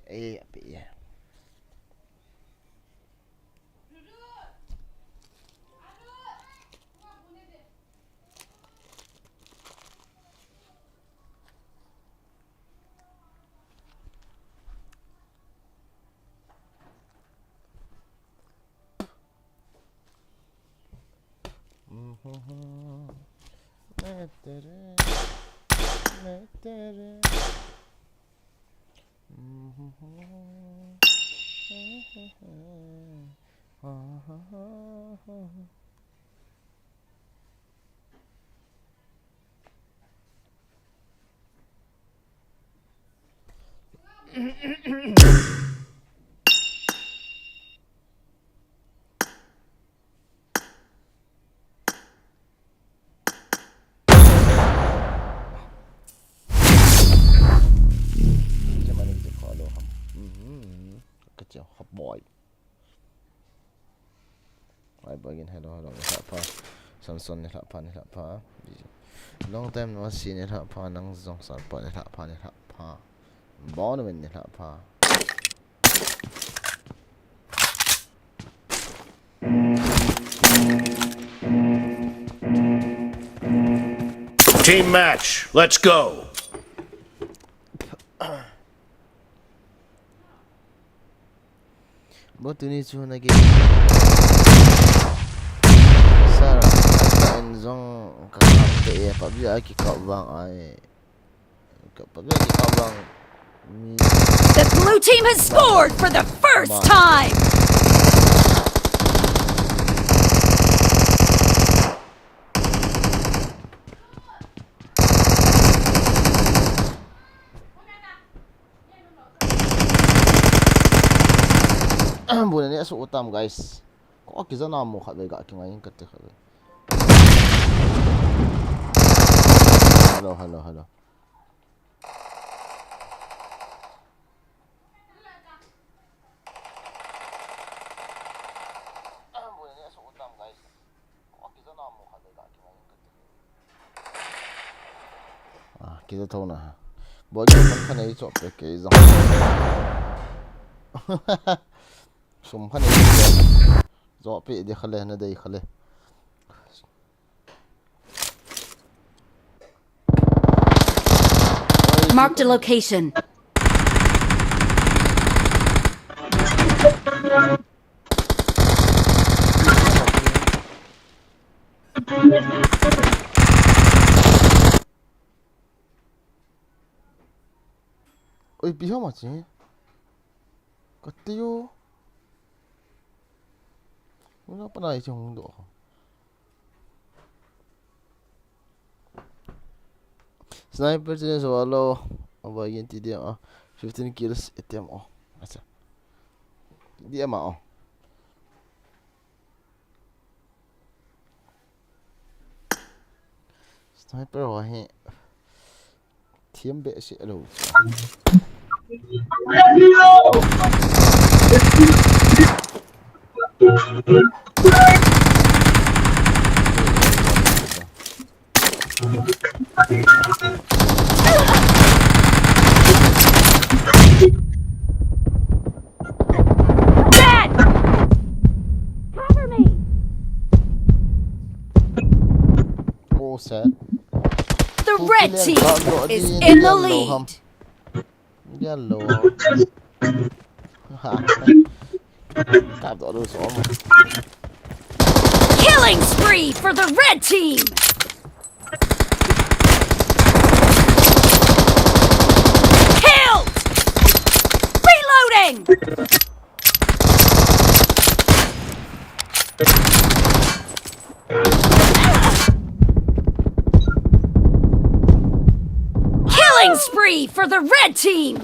ya. Kecil hot boy. Hai bagin hello NILHAH PHA Samson NILHAH PHA long time no see NILHAH PHA nang zong san pa NILHAH PHA bon when NILHAH PHA Team match, let's go. But you need to again. Sarah, I'm zong kakak ya, pabli aki kabang ay, pabli aki kabang. The blue team has scored for the first time. Bulan ni aso utam guys. Kok aki zana mo khat ga aki ngayon kate khat. Hello. Bulan ni aso utam guys. Kok aki zana mo khat ga aki ngayon kate. Kita tahu na. Bagi kan ay chok pe ke zang. Sumpan ini zopi dia khale na dai khale Marked a location. Oi piho machi katiyo wala pa na isang mundo ako. Sniper din sa walo. Aba yun ti dia 15 kills item oh. Asa. Dia ma oh. Sniper wa he. Thiam be si alo. Dad! Cover me! All set. The red team is in the lead. Yellow. Killing spree for the red team. Killed! Reloading! Killing spree for the red team.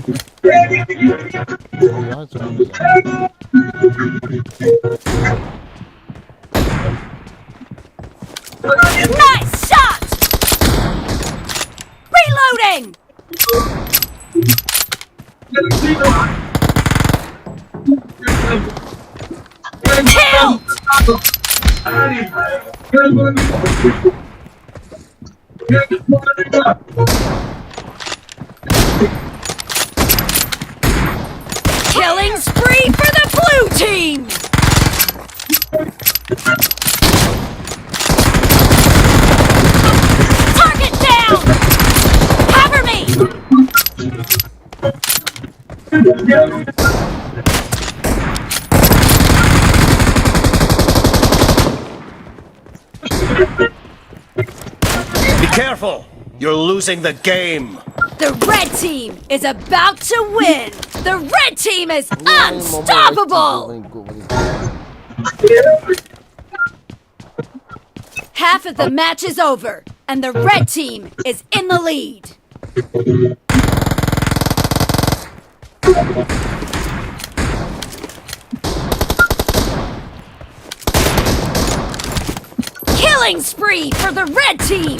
이거 할줄 모르잖아. Nice shot! Reloading! Killed! Killing spree for the blue team! Target down! Cover me! Be careful! You're losing the game! The red team is about to win! The red team is unstoppable! Half of the match is over, and the red team is in the lead. Killing spree for the red team!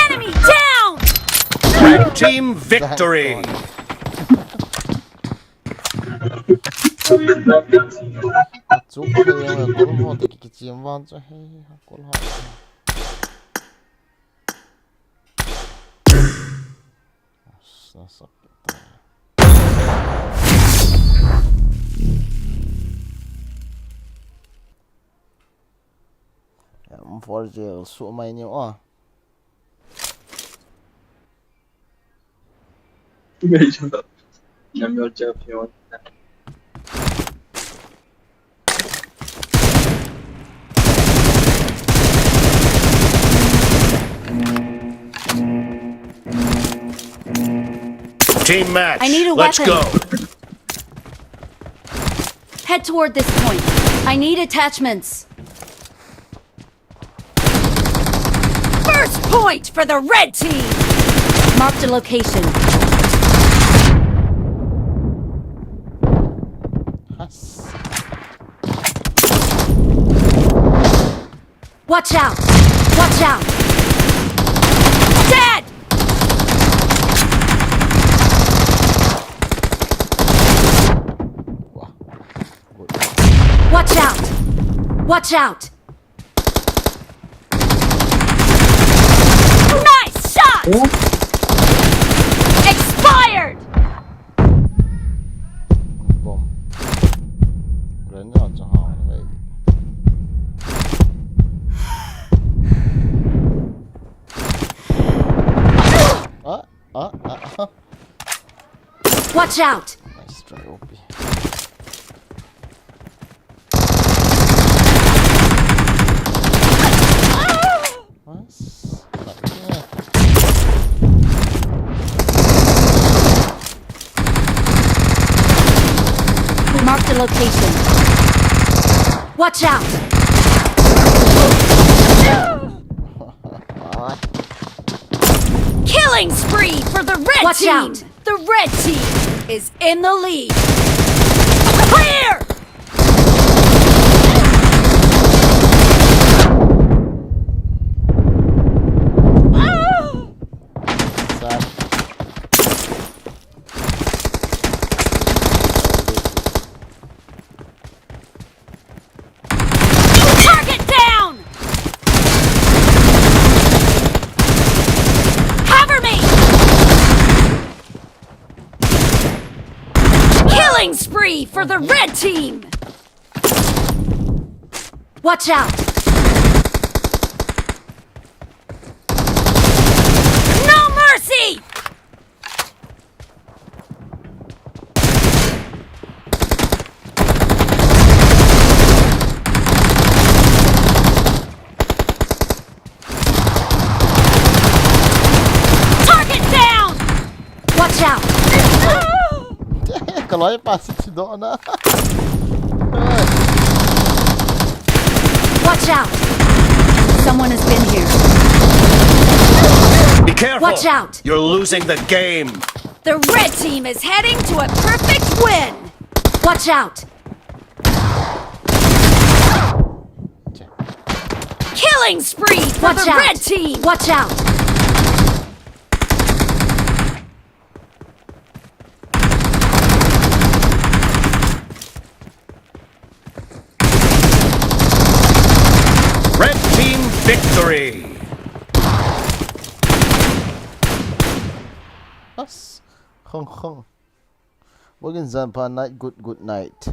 Enemy down! Red team victory! 조커형은 골모드 있겠지 먼저 해 골 하. 나 썩겠다. Forge số mày nhiều à? Bây giờ nhắm nhó chơi phiếu. Team match. I need a Let's weapon. go. Head toward this point. I need attachments. First point for the red team! Marked a location. Watch out! Watch out! Dead! Watch out! Watch out! Nice shot! Expired! Bom. Rấn vào cho họ vậy. Watch out! Nice try, OP. Nice. Mark the location. Watch out! Killing spree for the red Watch team! out. The red team is in the lead. Clear! Target down! Cover me! Killing spree for the red team! Watch out! No mercy! Target down! Watch out! Kalau ay pasit si Donna. Watch out! Someone has been here. Be careful! Watch out! You're losing the game! The red team is heading to a perfect win! Watch out! Killing spree for the red team! Watch out! Red team victory! Us. Hong. Bogin zampa night good night.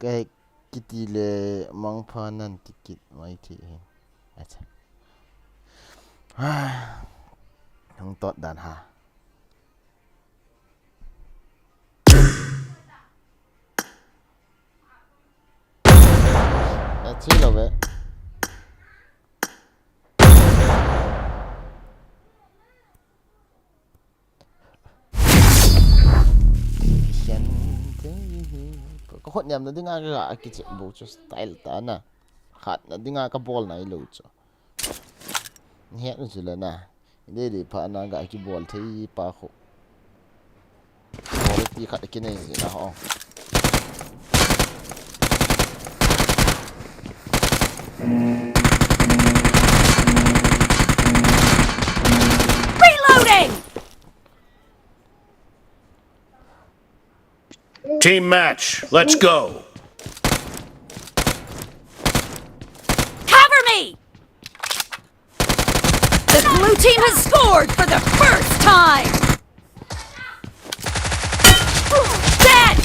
Kay kitile mang panan tikit mighty. Acha. Hong tot dan ha. That's it of it. Có hot nhầm nó đi ngang cái chuyện bộ cho style ta nè hạt nó đi ngang cái ball này lâu cho hẹn nó chỉ là nè đây để phá nó cái ball thấy pa khổ ball thì khát cái này gì là họ Reloading! Team match, let's go! Cover me! The blue team has scored for the first time! Dead!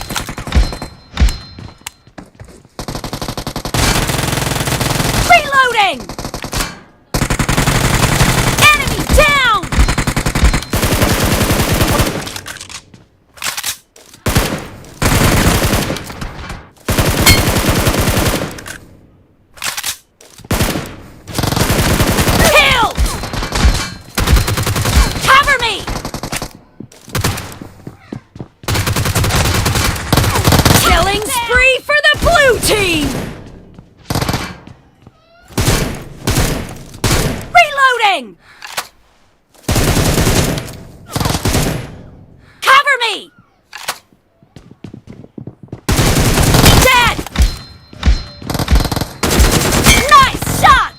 Reloading! Enemy down! Killed! Cover me! Killing spree for the blue team! Reloading! Cover me! Dead! Nice shot!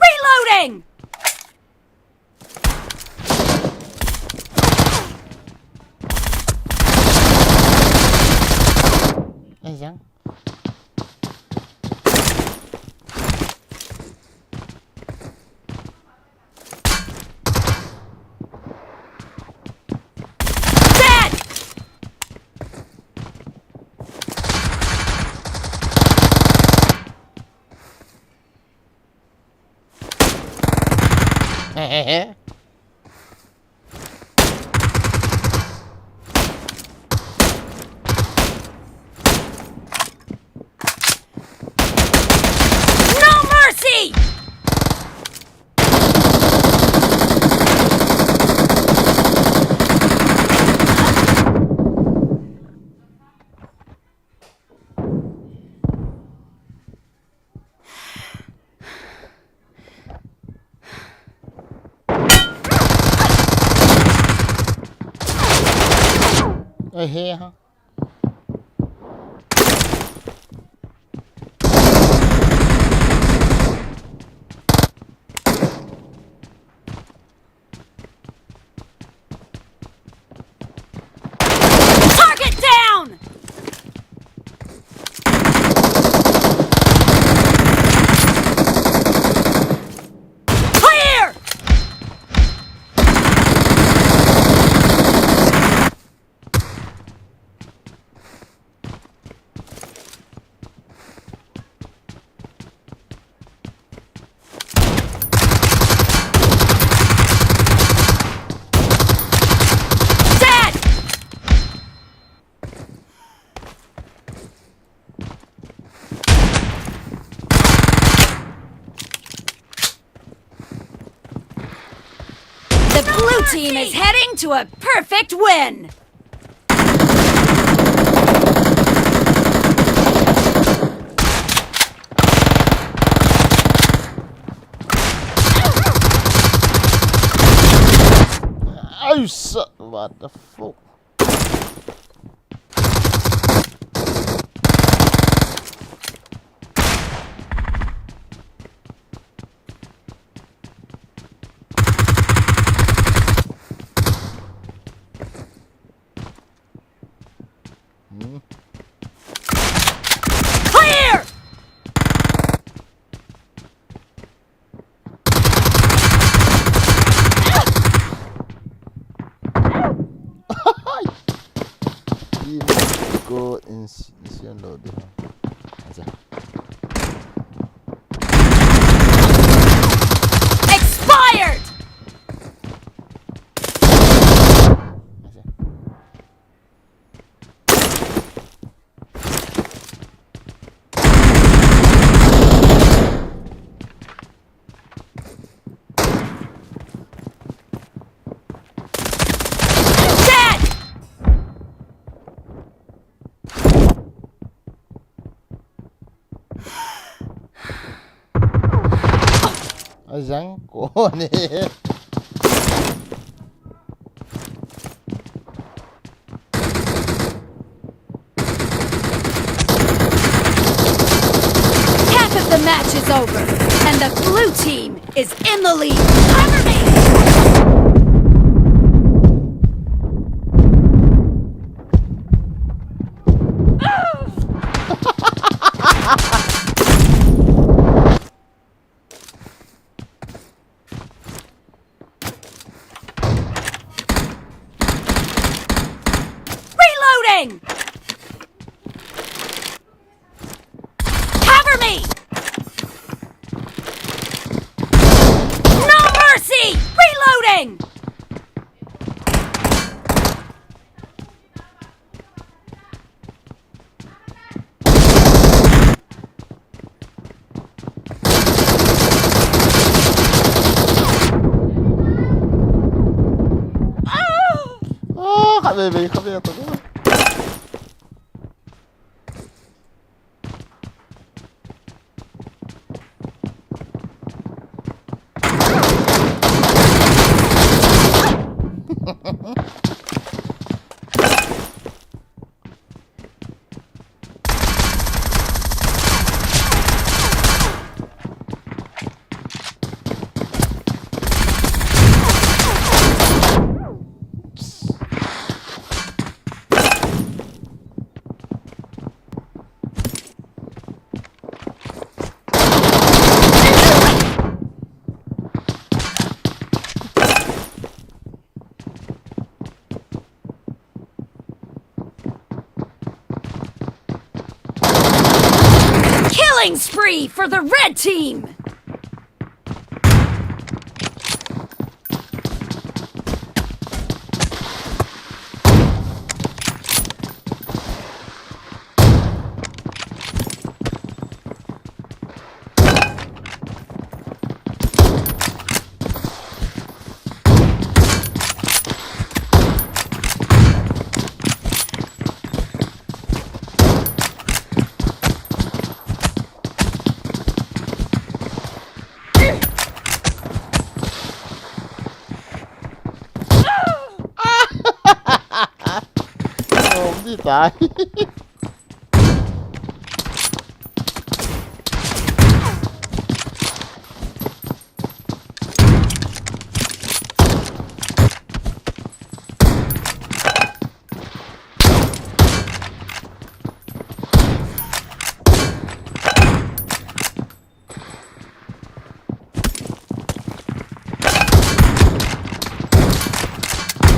Reloading! ai dăng Dead! No mercy! ơi he ha Target down! Clear! Dead! The blue team is heading to a perfect win! shit. What the fuck? Clear! Go in load. Expired! Dead! Răng cổ này. Half of the match is over, and the blue team is in the lead. Cover me! Reloading! Cover me! No mercy! Reloading! Baby, come here. Killing spree for the red team! Đi tại.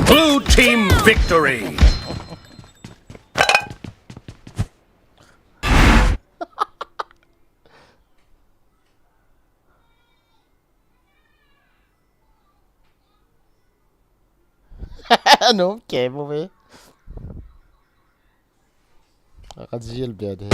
Blue team victory! Não quer, vou ver. Akadzil bed.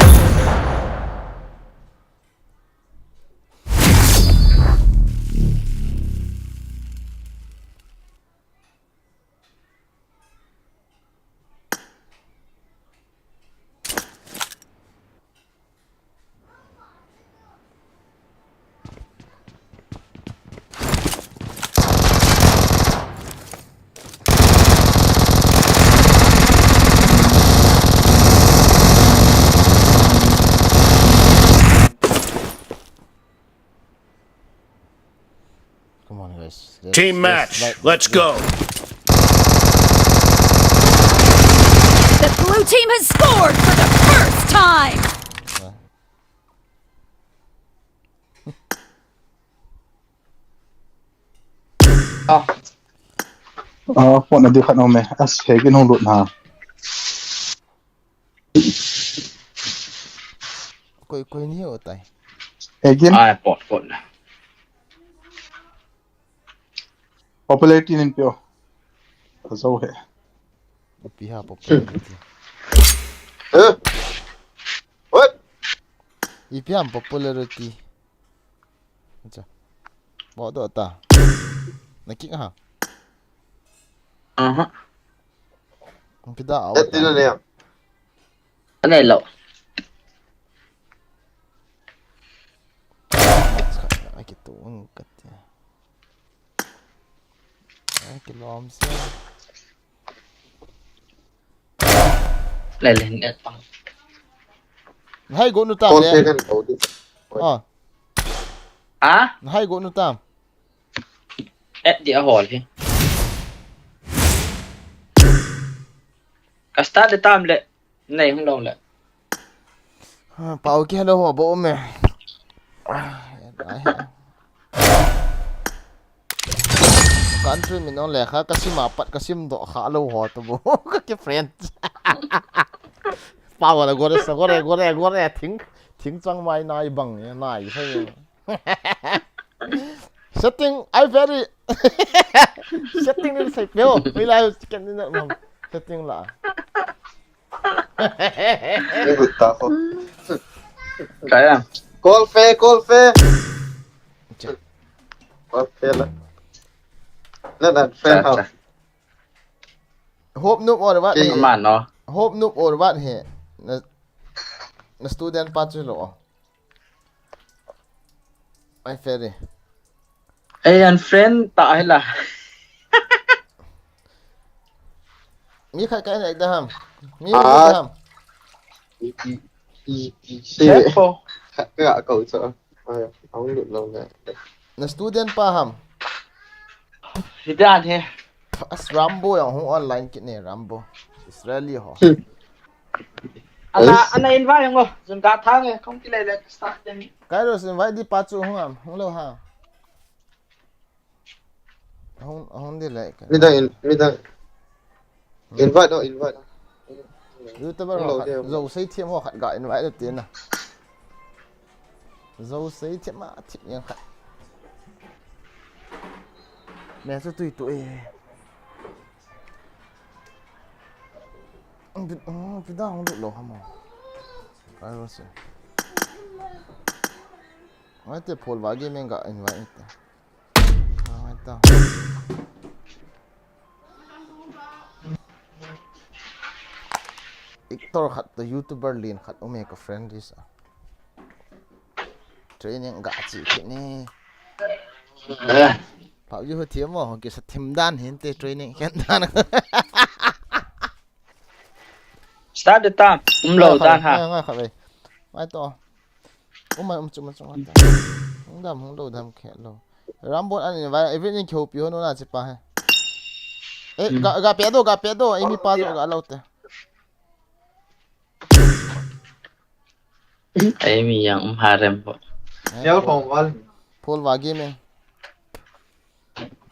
yes. Team match. Let's go. The blue team has scored for the first time! Phone là đi khát ông mẹ, thấy cái nông lụt nào. Koy nhiều tay. Again, Pot. popularity nên pio. Sao vậy? Piha popularity. What? Ipiam popularity. Acha. Bawa tu ta. Nak kick ha. Ang pida awak. Tin này. Cái này lộ. Ai gitu angkat ya. Ai kelom sia. Lên cái tăng. Hai go nu tam Con le. thế kan kau tu. Hai go nu tam. Đi ở hồ đi. Casta để tam lệ. Này không đâu lệ. Pau ki hello ho bo me. Country min on le kha kasim apat kasim do kha lo ho to bo ka friend. Pau la gore thing chang mai nai bang nai sai. Setting I very setting ni sai peo. Mila chicken ni na setting la. Cái vượt ta không? Cái à? Call fair. Call fair là. Là fair không? Hope noob or what? Mà nó. Hope noob or what he? Na student pa chulo. Ai ferry. Ê anh friend tại là. Mi khai cái này da ham. Mi da ham. Careful. Cái gã cậu sợ. Ông được lâu nè. Na student pa ham. Thì ra thế. As Rambo yang hong online kit ni Rambo. Israeli ho. Anh này invite không? Dùng cả tháng này không cái này là start then. Cái rồi xin vai đi pa chu hong am, hong lo ha. Hong đi lại. Mi đang invite đâu. YouTuber họ dầu xây thêm họ khát gọi invite được tiền à. Dầu xây thêm mà thịt nhang khát. Mẹ cho tụi pida không được lo hả cái rồi sao ai thế Paul vagi mình gặp invite ta ai ta Victor khát the YouTuber lin khát ome ka friend is training gạ chỉ cái này bảo như thiếm mà cái sát thiếm đan hiện tại training hiện đan Start the time. Lâu tan hả? Ngay khỏi về. Mai to. Mày chụp ta. Không lâu đam khẽ lâu. Rambo anh vai everything khiêu piu nó là chỉ pa. Ê gà bé đồ, em pa rồi gà lâu te. Em yang harem po. Nhớ phòng văn. Paul vagi mình.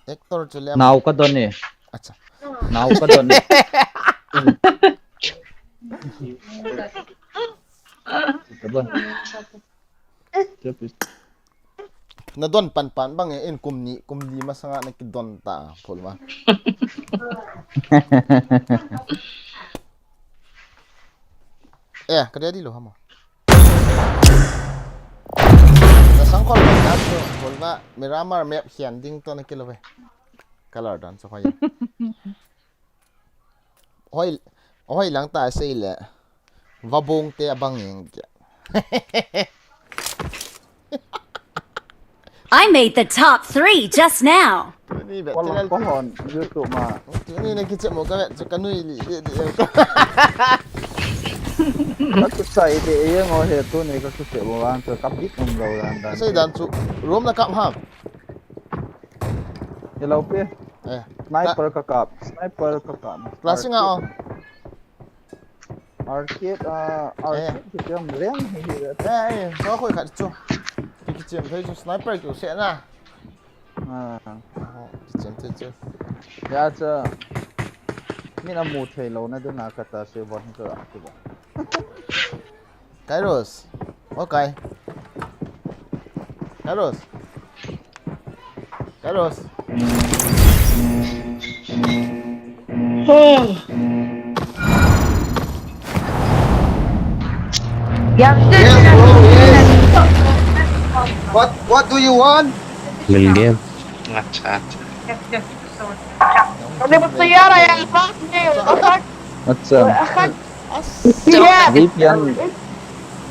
Hector chule. Nào ka doon eh. Acha. Nào ka doon eh. Diba? Na don pan bang in kumni masanga na kidon ta Paul ma. Kada di lo hamo. Na sangkol na to Paul ma Miramar map hian ding to na kilo ve. Color dan so khoy. Oi lang ta sei le. Vabong te abang yang. I made the top 3 just now. Ni bet Walang pohon YouTube ma. ni na kitse mo ka bet kanui li. Kasi sa ide yung oh heto ni kasi sa buwan sa kapit ng gawran dan. Sai dan chu rom na kam ham. Yellow pe. Eh. Sniper kakap. Sniper kakap. Klase nga oh. Arcade arcade kita meriang hihirat. Eh, so ako ikat ito. Kitchen thấy cho sniper kiểu sẽ na. Kitchen thế chứ. Ya cha. Mina mu thei lo na duna kata se bon ka akiba. Kairos. Okay. Kairos. Kairos. Yes, bro, yes. What do you want? Main game. Ano ba sayara yan? Acha.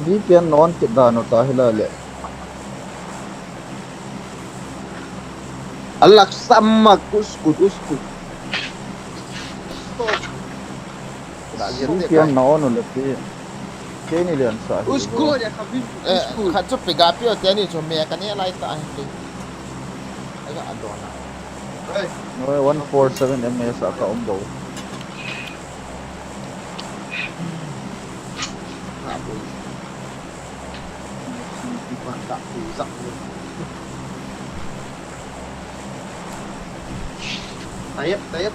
VPN non kita no tahila le. Alak samak uskut. VPN non no le pe. Kini lian sa. Uskut ya kabin. Eh, kat tu pegapio tiani cho me kan ni lai ta. Agak adona. No 147 ms aka umbo. Tayap.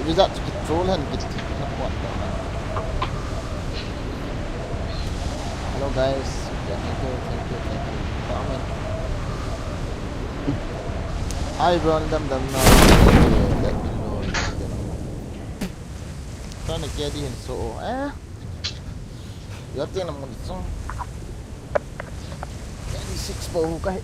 Bisa control han gitu. Hello guys. Thank you. Comment. Hi random them now. Let me know. Trying to get in so Yo tiếng là một xong. Cái đi 6 bầu cái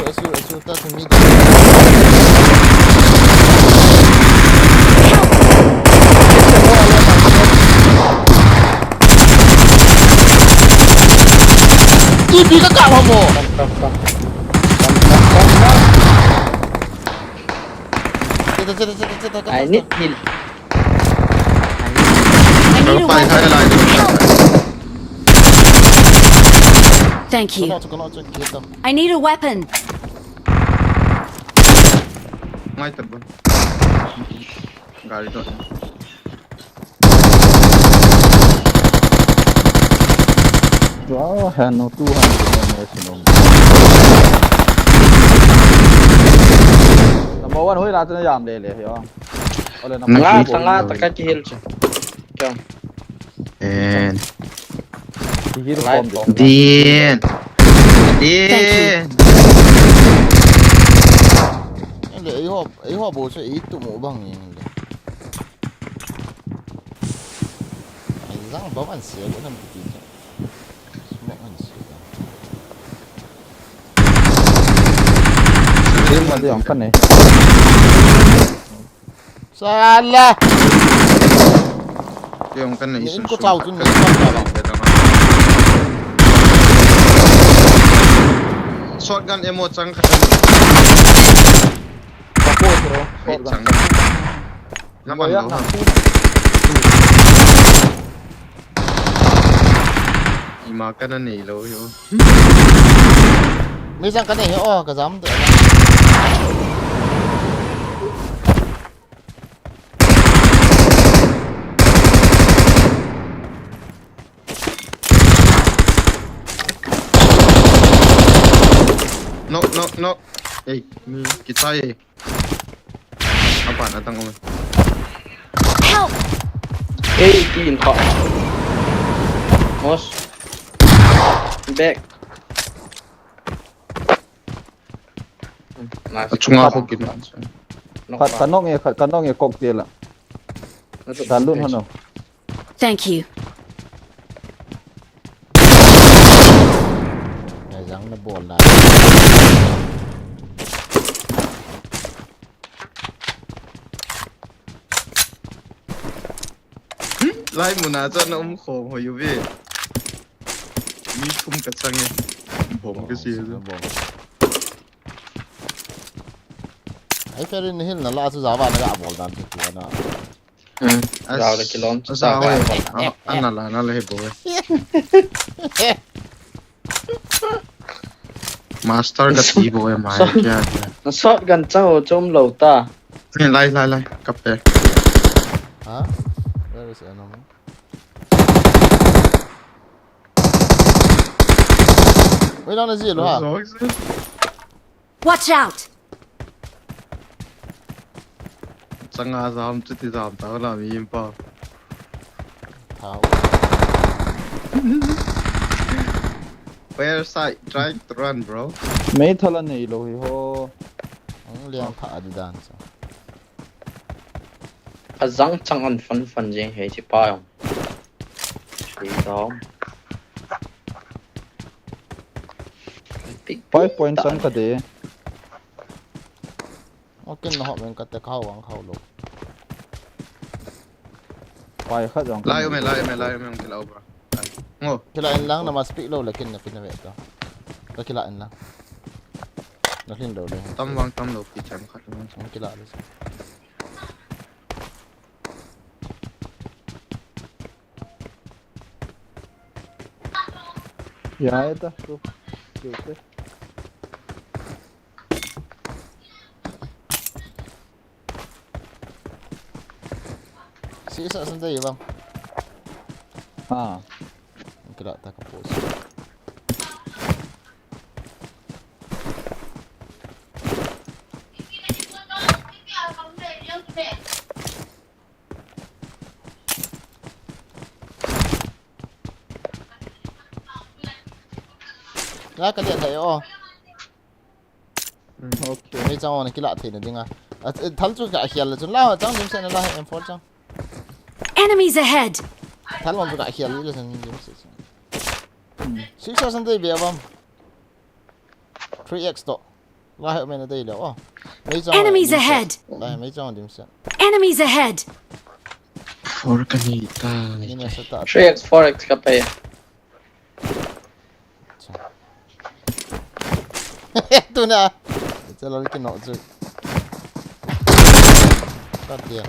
Asur ta to me. Ini ka ka mo. I need heal. Thank you. I need a weapon. Ngay tập luôn. Gari rồi. Wow, no 200 ms no. Number 1 hui la chân yam le yo. Ole number Tanga taka heal chứ. Kêu. And heal form to. Din. Để ấy họ bố sẽ ít tụ mũ bằng gì này. Anh răng bóp ăn xỉa cũng làm cái gì. Mẹ ăn xỉa. Heal mà đi ông phân này. Salah. yung kan na Những isun có trâu chứ mình shotgun emo chang Support bro. wait chang naman Yan do na. ima ka na nilo yo Mấy răng cái này cái dám tự no hey kita apa natang om Help! Ê, tiền thọ. Mos. Back. Nice. chunga ko kin Kanong e cocktail la. Dalun hano. Thank you. Cái răng nó buồn lại. ไล่มุนาจะน้องโขงหัวอยู่พี่มีทุ่มกระสังไงผมก็เสียเลย Ai ferin hil na la su zawa na ga bol dan tu na. Rau le kilom sa oi anna la na le boy master ka ti boy mai kya nó shot gần cháu trong lầu ta ni lai kap pe Ha? Where is enemy? Wait on the zero ha. Watch out! sanga zam chu ti zam ta la mi pa Thao. where side trying to run bro mấy thằng này lôi ho Ang liang tha adi dan sa. à răng chẳng ăn phân phân gì hết chỉ bao không chỉ đó 5 points ang ka de Okay na ho men ka te khao ang khao lo. 5 khát rằng lai me ti la bro ngo Kila in lang na mas speak lo lakin na pinawe to. Ka kila in lang. Nakin lo le. tam lo pi chan khat Ang kila lo. ya ita tu okay Si isa sandai bang. ha Ang kila ta ka pose. Nga ka dia tayo. okay Mấy cháu này cái lạ thì nó đi nga. Thal chu ka khial chu la chang dim se na la M4 chang. Enemies ahead! Thal wan chu ka khial le san dim se. 6000 dai bia bam. 3x to. La ha men dai lo. Mấy cháu. Enemies ahead! La mấy cháu dim se. Enemies ahead! for ka ni ta Ni na sa ta. 3x 4x ka pa eh Tu na. Cha lo cái nọ chu. Tắt tiền.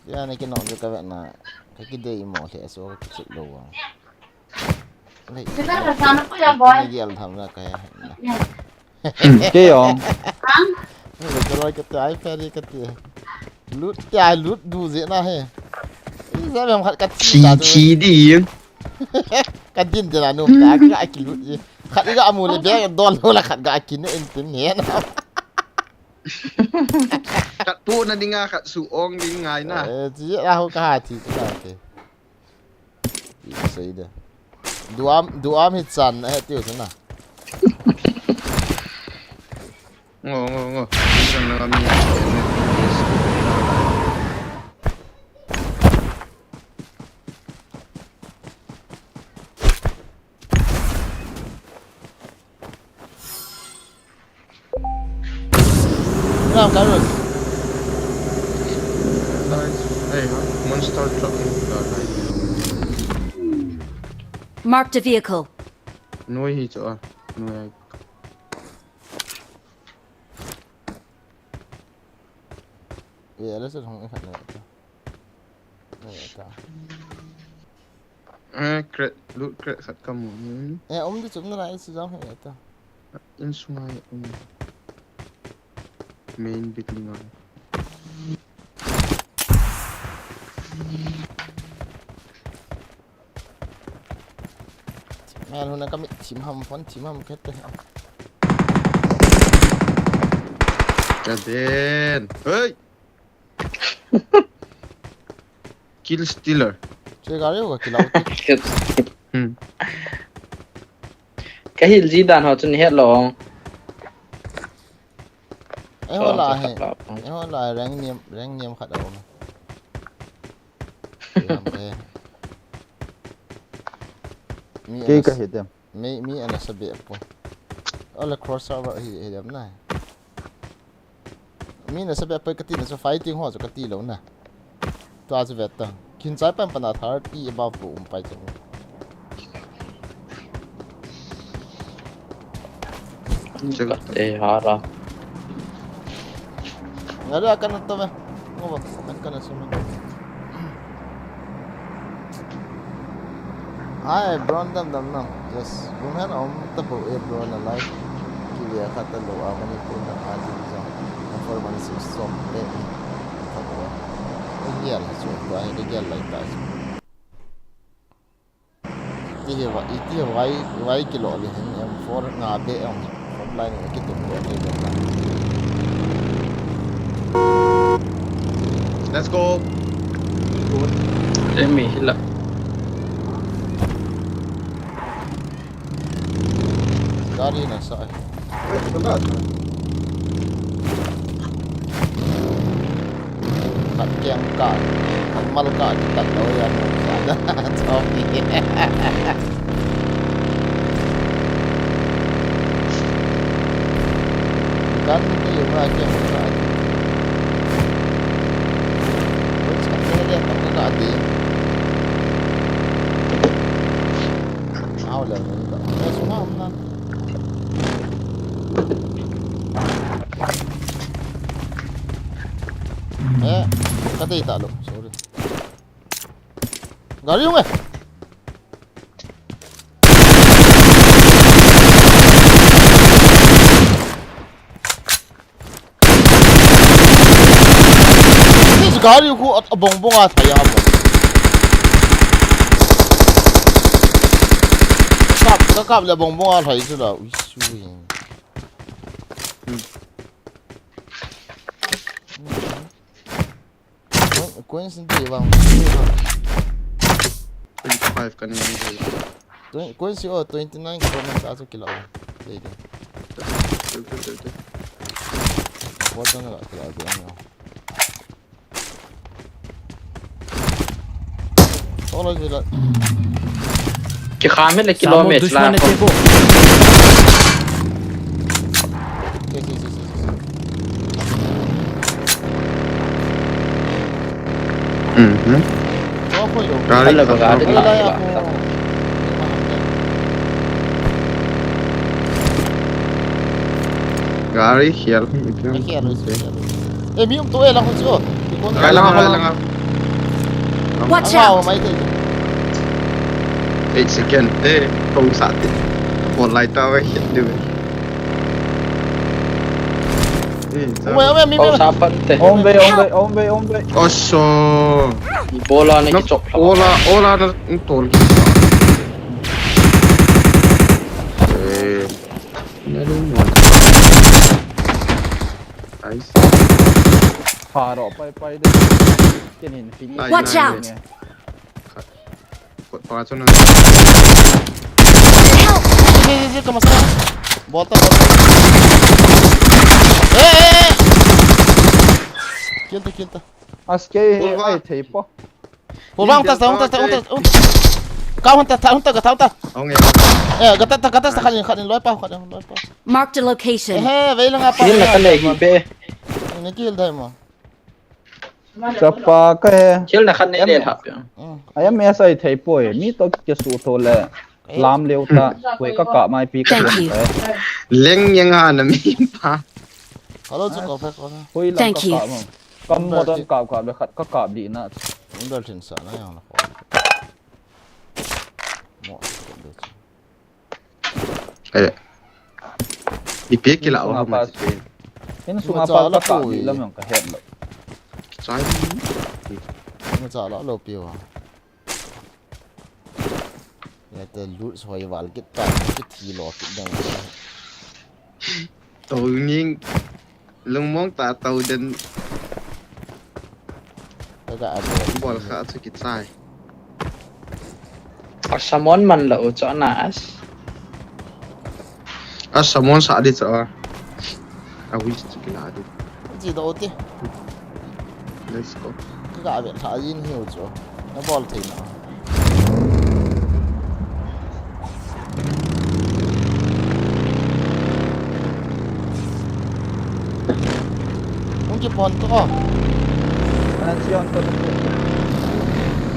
Ya này cái nọ chu ka bạn na. Cái dei mo le so cái chit lo wa. Kita bersama aku ya boy. Ini alhamdulillah kayak. cái ông Kalau kita iPad ni kata loot ya loot du je na he. Ini saya memang kat chi chi di kat din je la no ta ka aki loot je. Kat ga amu le dia don lo la kat ga aki ne entin he na. kat pu na dinga kat su ong ding ngai na Ji la ho ka hati tu la ke. Isso aí dah. Duam hit san tiu sana. ngo sang na mi Nam ka rồi. hey monster truck Marked a vehicle. nuôi hi cho nuôi Ya la sa hong ka na. cret loot cret khat kamu Om tu chum na ai si jam he ta. in sungai main building Mel huna kami tim ham kete. Kaden hey kill stealer Chơi gà riu ka kilau tu. cái hình gì đàn họ chân hết lòng Ai ho la he. Ai ho la rang niam khat au. cái cái hết em Mi ana sabi po. Ala cross over hi Edam Nah. mina sa be pa kati na so fighting ho so kati lo na to az veta kin sai pan pana 30 above po pai chang hara ngara akan to me ngoba akan so me ai brondam dam no just buhan ta po e bro na life ki ya khata lo amani po na aji ja for man si som pe ta po iya la so ba ni gel lai ta iti vai kilo le hen em for na be em online ni ki tum le Let's go. Emi hila gari na sa ai kat kiang ka kat mal ka di kat lo ya no sa topi kan ni yo ma kiang ka wis kat dia tak ka adi au la ni ka semua amna kata tak lo, sorry. Gari yung eh. Ini gari ko at abong-bong at kaya mo. Kakap le abong-bong at kaya sila. Uy, suwi. Coincidence bang 25 kanina. coincidence 29 kilometers aso kilo. Dito. Wala na kaya ano. Ola jila. ki khamil kilometer la Gari Ala ba gari la Gari here. Mi to lang ko siyo. Kailangan. Watch Wow, out! may tayo. 8 second. Không xả tiền. Một lại tao ấy hiện được. Mi. ko sapan te Ombe. Oso. bola na Nó ki chop ola nó tổn. Nó đúng rồi. Đấy. Phà đỏ bay đi. Cái nhìn phí. Watch out! Kột phá cho nó. Ini kemas na. Bota. Kill ta. Aske ai thấy po. Pulang tas. Kau hantar ta. Ông nghe. Kata sa khanin loi pa. Marked a location. Veilang apa. kill na kale gi be Ini kill dai mo. Chapa cái. kill na khan ne le hap Ai em sai thấy po mi to cái số to là làm liều ta. Quay các cả mai pi cái. Thank you. Leng yang ha na mi pa. Kalau tu kau pakai kau. Quay làm Thank các you. cả mà. Cầm một đơn cạo để khát các cả đi nè. Undal tin sana yang nak. Mo. Ipik kila Sunga orang pas. masih. Ini sunga pas các cả đi làm yang cái hết rồi. Sai. Mo cha la lo piwa. Ya te loot soi wal kita thi lo kit dang. Tự nhiên lưng món ta tàu đến Agak ada. bỏ khá sự kịch sai. samon man la cho nas Someone saw it. I wish to get out. Chỉ đâu thế? Let's go. Cái gã viện thả in hiểu chưa? Nó ball thì nào? Ông cái bọn to anh chưa ăn cơm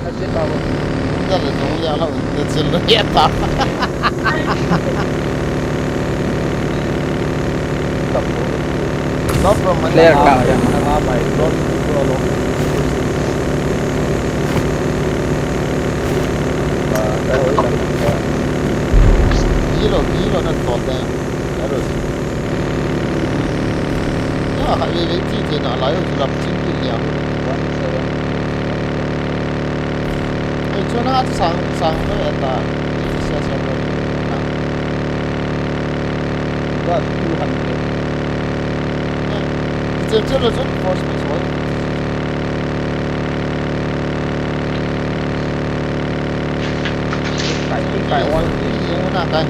anh chưa bao rất là giống nhau lắm để xin nó hết tập nó from mình clear cả yang mana mai don lo kilo nó to đấy rồi nó hay lấy thì nó lấy được làm chính cái nhiều cho nó sang nó là ta sẽ rồi có 200 这了真不是没错。改完你那改，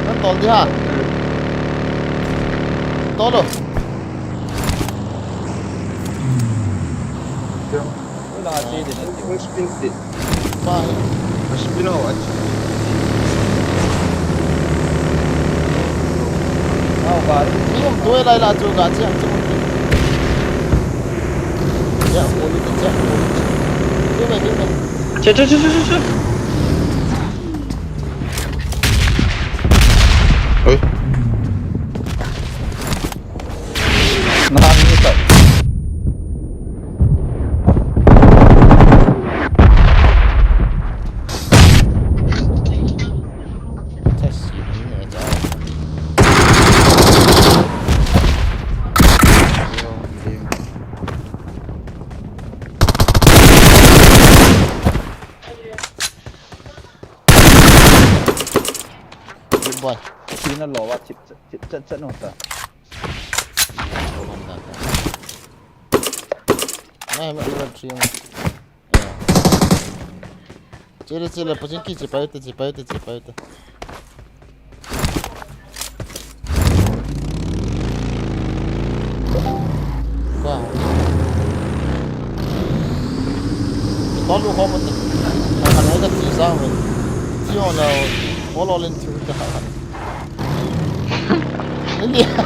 那到底哈？到了。Wala kasi din natin. Yung spin din. Bakit? Mas pinawat. Bari. Yung tuwe lai la chu ga chiang chu. Ya, wo lu cha. Đi về. Chết. Ôi. Nahan nito. Boy. Sino lowa chip no ta. Này mà luôn chuyện. Chơi почему кити поэты. Wow. Có luôn không mình. Thằng ấy là chỉ sao mình. Chỉ là có lo lên chịu cái hả.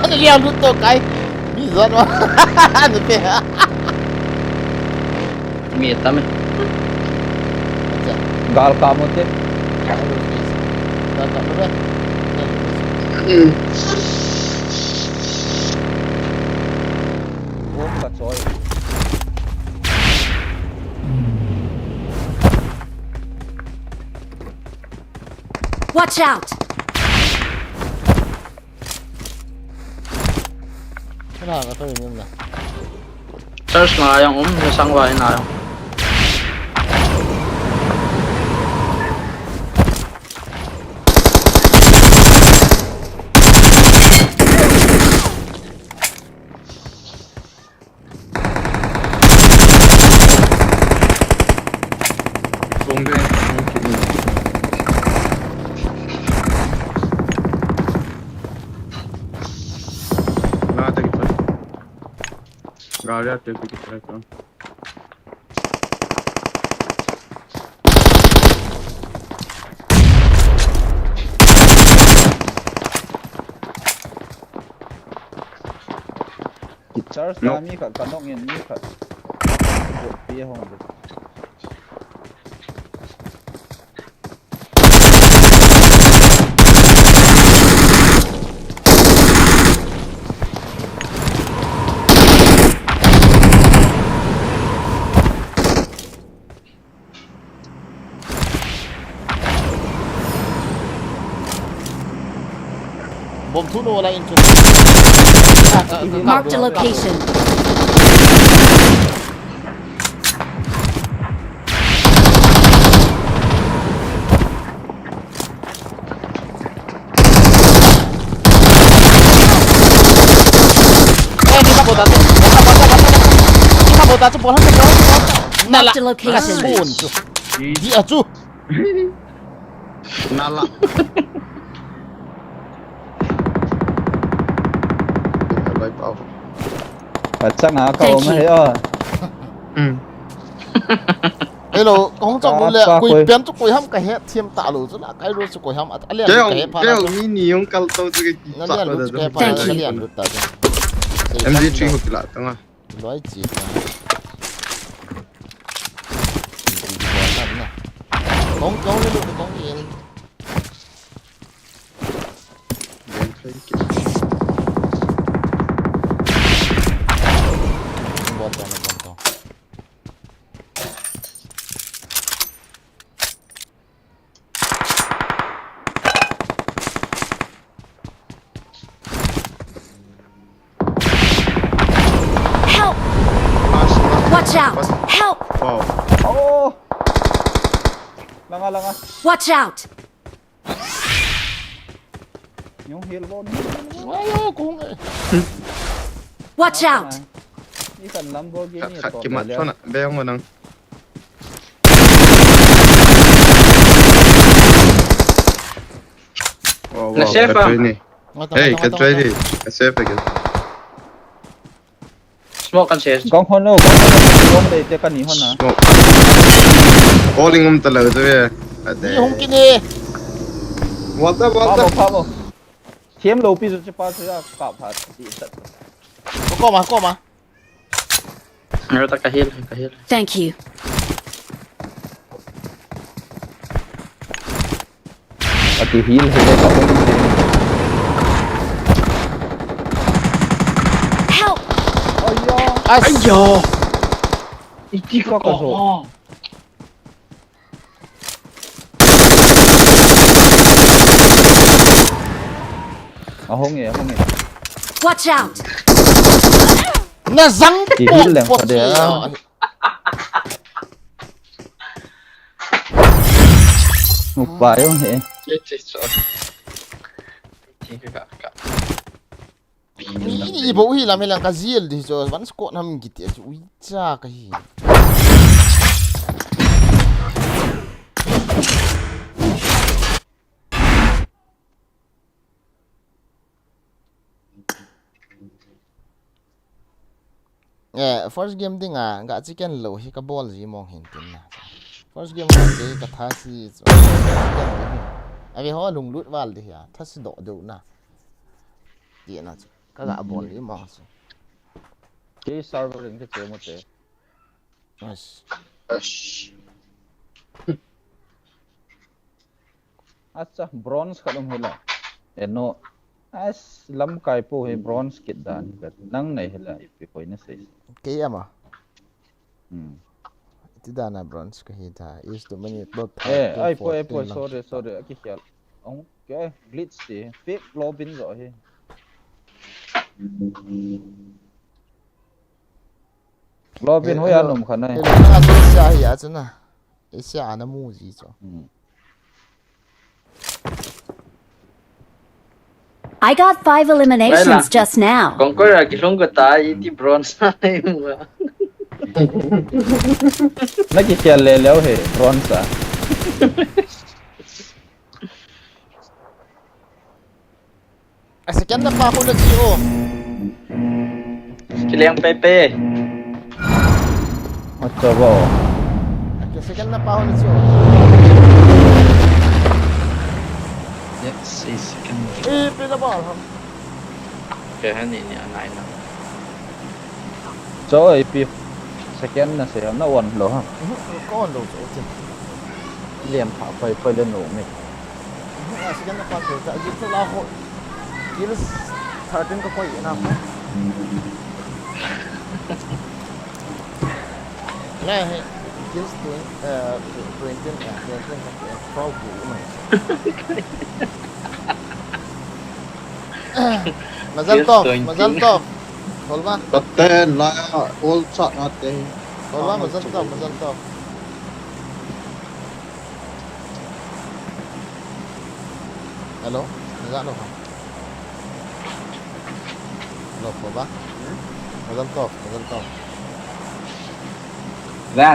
Nó liều lúc to cái. Bí giật mà. Nó bé. Mie tame. Gal kamu te. Gal kamu deh. Gồm cả choi. Watch out! Cái nào nó thôi nhưng mà. Search nga yung nasang way na yung. Không đây. Nada que faz. Galera, tem que fazer então. Charles No. kami ka kanong yan ni ka. Piye hong. Bom thu nô lại into. Marked a location. Đi bắt bota cho bol hết rồi. Marked a location. Buồn chú. Đi à chú. Nala. Vai pau. Chắc là cậu mới thấy Hello, con trong nó lẹ, quỳ biến cho quỳ hâm cái hết thêm tạ lù rất là cái luôn cho quỳ hâm à, liền cái hết Cái ông mini ông cal tao cái nó liền lúc cái phải nó liền lúc ta. MG3 hukila tanga. lối chỉ là con nó được con gì Game play kit. bom to Help! Watch out! Help! Wow. Oh! Langa. Watch out! Yung heal ball. ayo cũng Watch out! Ikan Lamborghini Khat kimat chona beong mo nang. Wow, Na safe ka ah. try ni. Hey, ka try ni. Ka safe again. Smoke and chase. Gong hono, gong để te kan ni hona. Smoke. Calling talaga to eh. đi không kinh đi Pamo. Thiêm lâu pi cho pa cho ka pha di sat. có mà Meron ka heal. Thank you. Ati heal hele ka hong. Help! Ayo. Hindi ko ko. Hong ye. Watch out! nó răng Thì bộ hít lên bột vào để- gì Một vài không hệ. Ini bau hi lam lang kazil di so van skot nam git ya ui cha ka hi first game ding ga chicken lo hi ka ball ji mong hin tin na first game ga ke ka tha si abi ho lung lut wal di ya tha si do do na ti na ka ga ball ji mong si Cái server ring cái chế một chế. yes Acha bronze ka dum hela. Eno as lam kai po he bronze kit dan kat nang nei hela ipi ko ina sai. ke ya ma Hmm. ti da na bronze ka hi tha is to many dot Ai po sorry aki khal. Ong ke glitch ti fake lobin rồi he. Lobin ho ya num khana. ke na so sia hi ya chana e sia na mu ji cho I got 5 eliminations Right just now. Kung ko ra gilong ko tayo di bronze na yung Naki khal le leo he bronze a. second na pa ako nag-zero Kilayang pepe. Acha ba. second na pa ako nag-zero Yes, second. pinabal ha Kaya hindi anay na. So ipi second na siya na one lo ha. có đồ chỗ chứ Liam pha phai lên nổ mi. second na pa ako ta ji to la ho kills 13 ka koi na ho la he kills 20 ka pro bu mai mazal to holma Kapten la all shot natin. mazal to hello mazal lo lo ko ba mazal to Ra.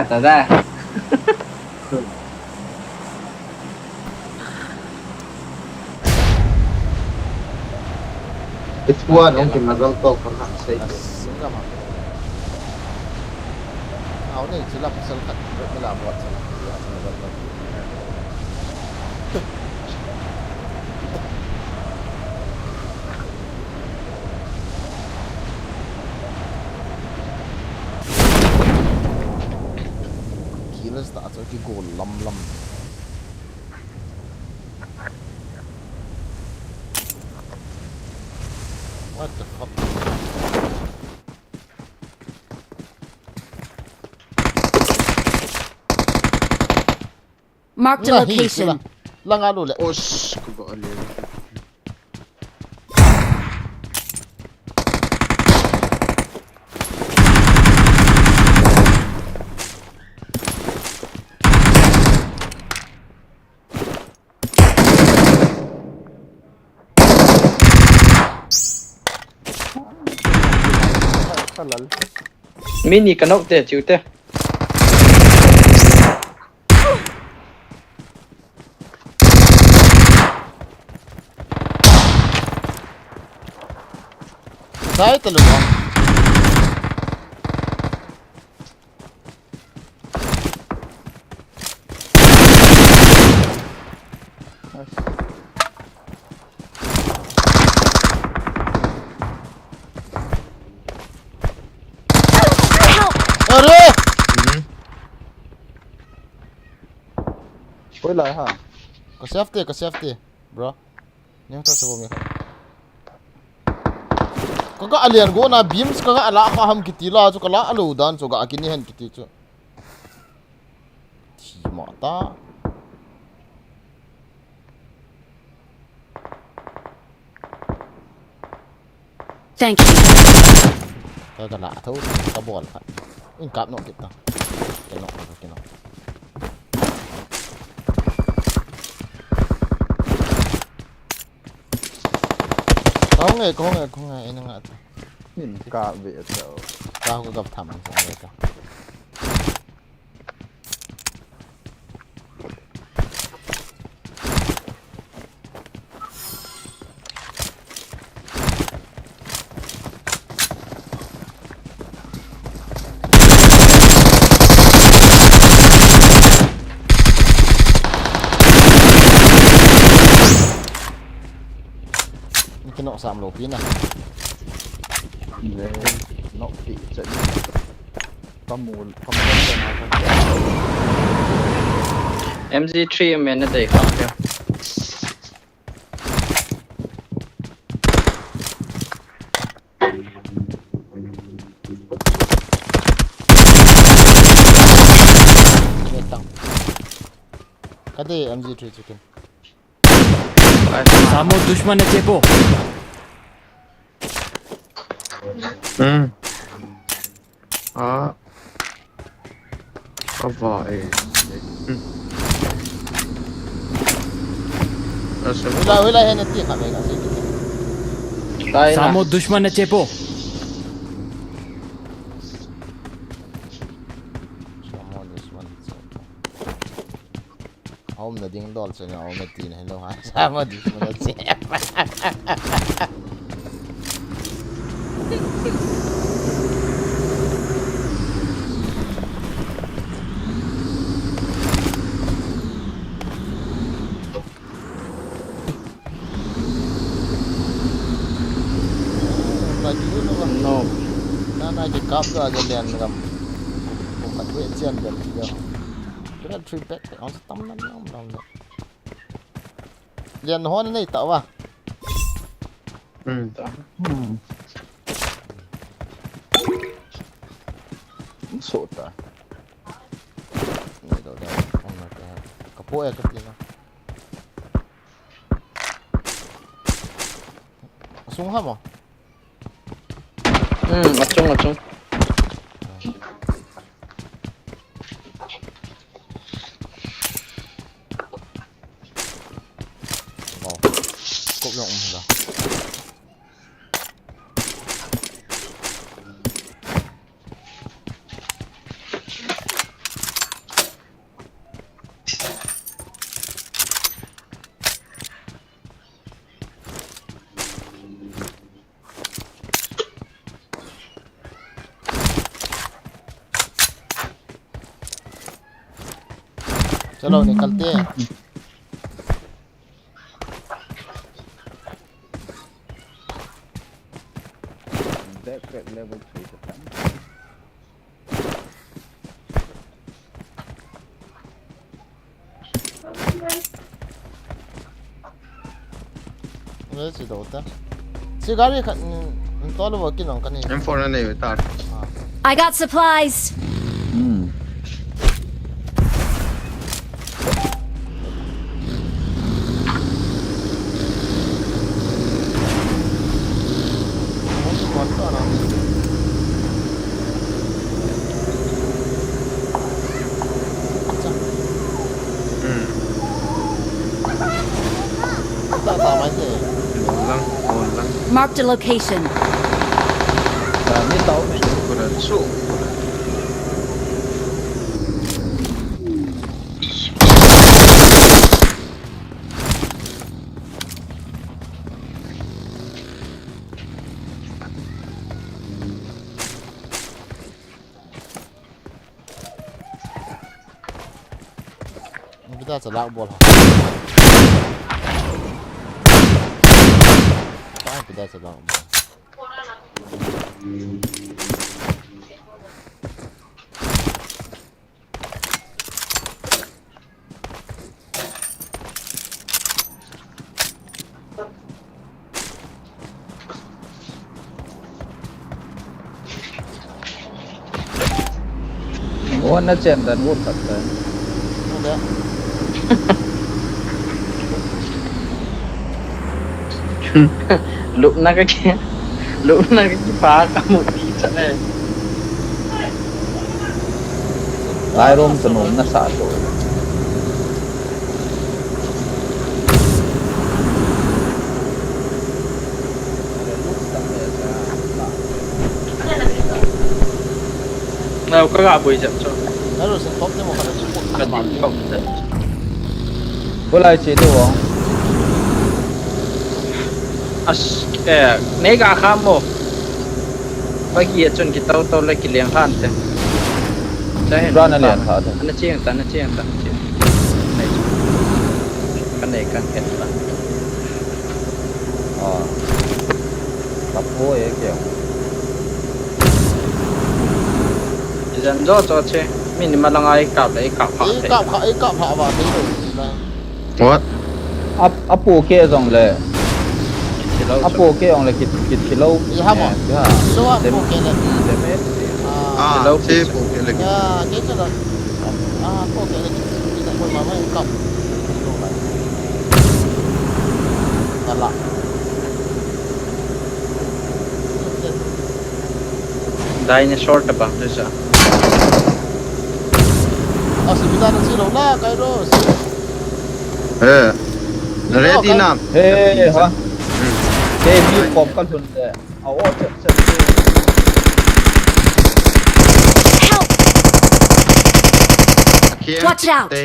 It's one okay mazal to for not say. Singa ma áo này chỉ là sân khẩn mới làm một let's start so ki goal lam what the fuck Marked a Nah, location. lang alo le Osh, ko ba alin? Kalal. Mini kanok te chiu te. sai talo ba are Oi lại ha. ka safety bro nyang ta sabo mi kaga alian go na beams kaga ala ka ham kitila chu kala alo dan chu ga akini hen kiti chu thi ma ta Thank you. kaga la thau ka bol kha in kap no kita keno có nghe nó ngã Nhìn cả về sao. tao có gặp thầm xong rồi cả cái nọ sạm lỗ pin này Để nó bị trận. Pamul. MG3 men na dei khang dia. cái gì MG3 chicken सामो दुश्मन है चेपो Vai. Wala hen ti kami kasi Dai na. सामो दुश्मन है चेपो hôm là tiếng đòn sẽ nhỏ mà tin hay đâu hả sao mà đi mà chém No. na cái cáp ra cái đèn cầm cũng phải quên chen được giờ cái đó trip back phải on tắm lắm lòng rồi đèn hoa này tạo à Sốt à. này đâu đây không là cái bôi cái gì nào súng hả mà Achung. cục rộng rồi चलो निकलते हैं Backpack level 3 to 10. Lấy chỉ đầu ta. Chỉ cái này khăn to là cái nòng cái này. M4 นั่นเองตา I got supplies. อืม Còn to nào. อืม Ta tao mấy thế. โอนลังโอนลัง Marked a location. นี่เต้าไหม กูจะสู้ Người ta sẽ lão buồn hả? Ai người ta sẽ lão buồn. Ủa nó chèn đàn vút thật đấy. Không đấy. Lúc nào cái kia lúc nào cái phá cả một tí trận này ลายร่มสนุนนะสาธุ nào có gặp buổi chậm cho Nó rồi sẽ tốt nhưng mà phải chịu một cần bản đi cộng trận เวลาเชียร์ดูอ๋อ nấy cả khám mồ bác kia chọn cái tàu lại cái liềng phan thế ร้านนั่นแหละครับ anh chiang ta này cái này cần hết rồi อ๋อรับโว้ยเกี่ยว dần dò cho chơi mình mà lang ai cặp đấy cặp phá Ý thế cặp hạ vào tí rồi. what อัปปูเกี่ยวตรงเลยอัปปูเกี่ยวตรงเลยกิดกิโล Ý hả mà? Số hả? Bộ kê này. เดเมตร อ่า À. ที่โปเกเล็ก À, cái chỗ đó. À, bộ kê này. Đi tại quên mà mấy cặp. Đồ này. Thật lạ. đây này short apa tu sa À, sự bizarre nó chỉ lâu là cái đó. เออนั่นแหละที่น้ำ เฮ้ยฮะเฮ้ยมีปมกันทุนเลยเอาโอ้เจ็บ Help! เคีย Watch out เต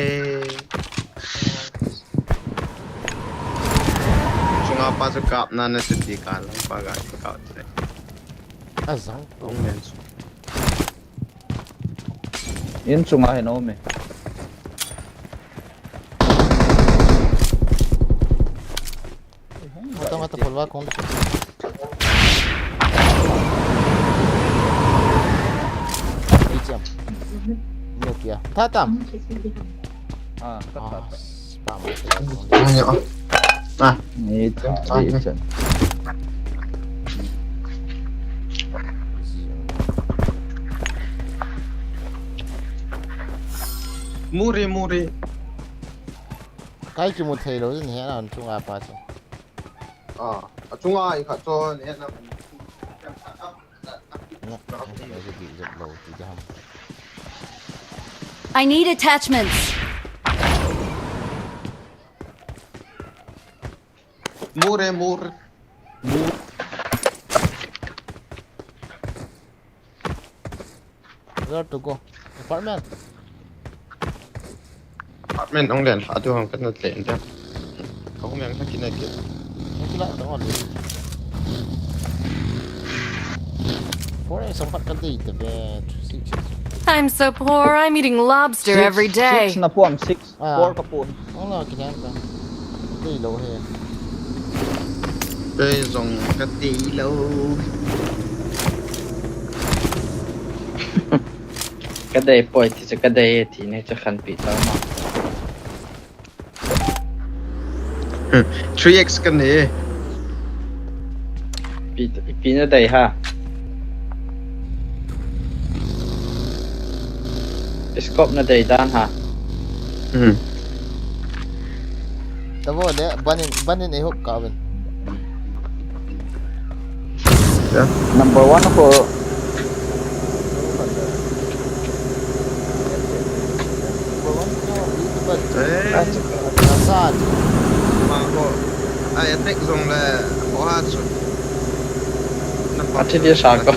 ช่วงอาปัสกับนั่นน่ะสุดที่การลังปากกันกับเต À, giống. ตรงนี้ อินสุงาเห็นโอ้ไหม Tao ngắt tập vào con. Đi chậm. Nhiều kìa. Tha tạm. อ่าก็ À, ตัด spam. เนี่ยอ่ะ นี่จ้ะนี่จ้ะ มูรี Cái kia một thầy đó thì thế nào chung à pa chứ. อ่าช่วงอาอีกค่ะตัวเนี่ยนะ Nhá. Cái gì bị giật lầu thì cho. I need attachments. มูรี Where to go? Apartment. แม่นต้องเรียนหาตัวของกันนั่นเองจ้ะเขาคงยังถ้ากินอะไรกิน Không cứ lại đó đi. Phố này sống phạt cái gì từ về. I'm so poor, I'm eating lobster every day. 6นะพวม6 À. 4กระปุน Không là cái này đâu. Đi lâu hè. เลยส่งกะตีแล้ว cái đây bồi thì cái đây thì này cho khăn bị tao mà 3x กันนี่ ปีน่ะได้ฮะสกอปน่ะได้ด้านฮะ แต่ว่าเนี่ยbanin ihop kawin Number 1 ako. Nasaan? Mako. Ay, attack zong le hohat so. At dia saka.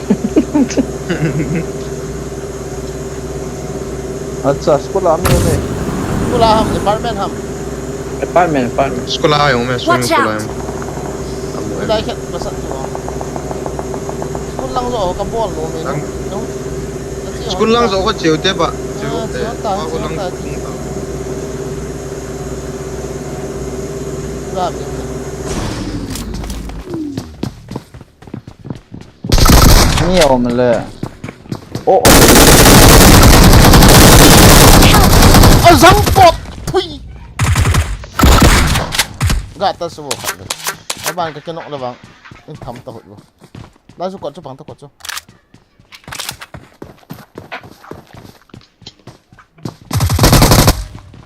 Acha, school ami yun. Wala ham, department ham. Apartment. Sekolah yung may swimming Watch pool out. yung. Wala ikat basa mo. School lang zo ka ball mo min. No. School lang so ko chiu te ba. Chiu Ah, te. chiu ta, Ako lang chiu ta. kung ta. Grabe. Niya ko mali. Oh. Azangpot! Puy! Gata suwo ka. Abang ka kinok na bang? Yung tam tahot mo. Laso ko bang takot so.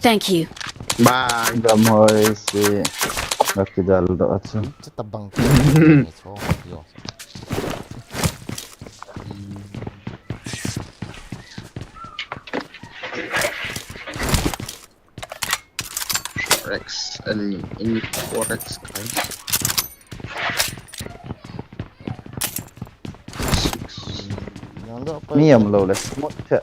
Thank you. Bye. Gamoy si Nakidal do acha. Tabang. So, yo. Rex and in Forex guys. 6. Niya mo le. Mo cha.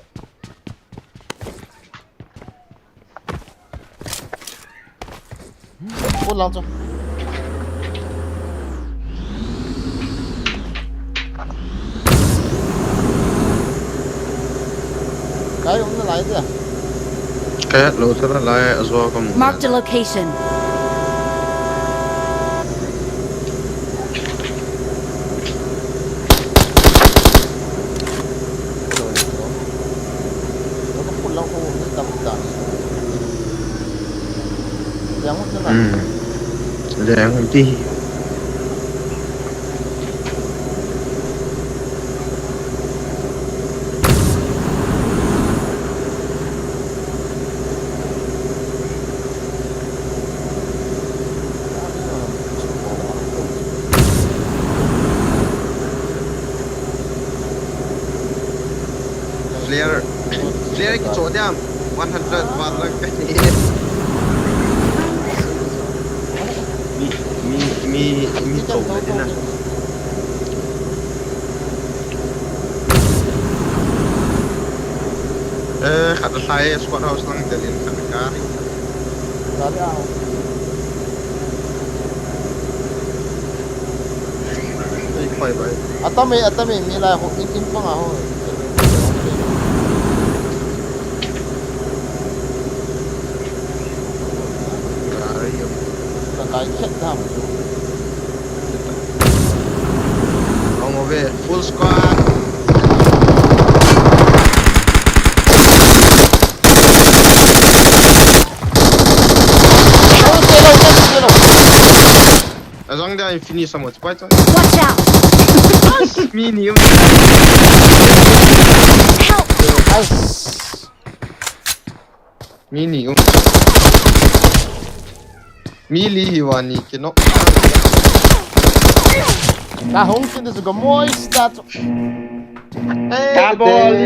Pulang so. Cái cũng nó lại chứ à? Kaya lo tara lai azwa ka mo. Marked a location. Nó có pulang ko ni tamda. Yang mo na. Leng ti. Clear cái chỗ điểm 100 baht lang cái mi tổ cái thế nào khát sai squad house lang dalhin khát kari Dari ako. ay bye Atami mila ako in pa nga ako. kari yung Nakakit dam. ang over full squad azang dia finish sama cepat Watch out! mini Help! mini mili hiwani kino Kahong sini juga moist that. Kabol.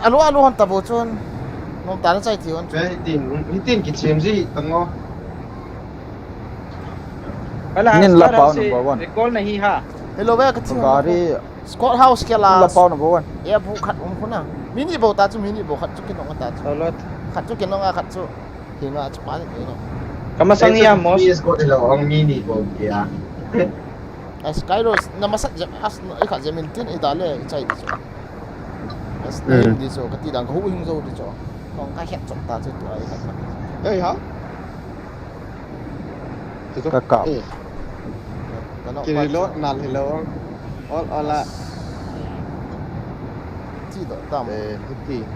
Alu hon tabo chon. Nong tanan sai thi hon. hitin ki chemji tango Nin la pau number 1. Recall nahi ha. Hello ba ka thi. Gari Scott House ke la la. pau number 1. Ya bu khat kuna. Mini bo ta chu mini bo khat chu kinong ta chu. Solot. Khat chu kinong khat chu. Hinga chu pa ni no. Kamasang iya mos. ko ilo ang mini ko ya As Kairos na masat jam as ikha jamintin idale chai di chu. As na di chu ka ti dang hu hing zo di chu. Nong ka het chok ta chu tu ai khat. ei ha Kakak. kiri lo nal hello all ala Ti do tam. hitin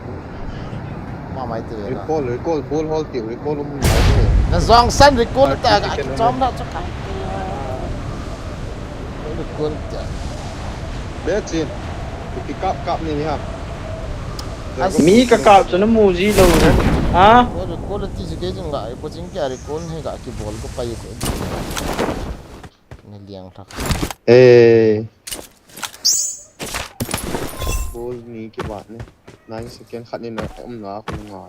Ma มาไม่ตื่น recall ball hold tiểu recall luôn là giang san recall ta cái chóm đó chắc phải recall ta bé chín cái cặp này ha Mi ka kap cho nó mù gì đâu nữa. Hả? recall thì chỉ cái chúng lại có chính cái recall hay cả cái ball có bay cái này liang thắc ê ball này cái bạn này 9 second ขัดนี่นะหนาคนงอ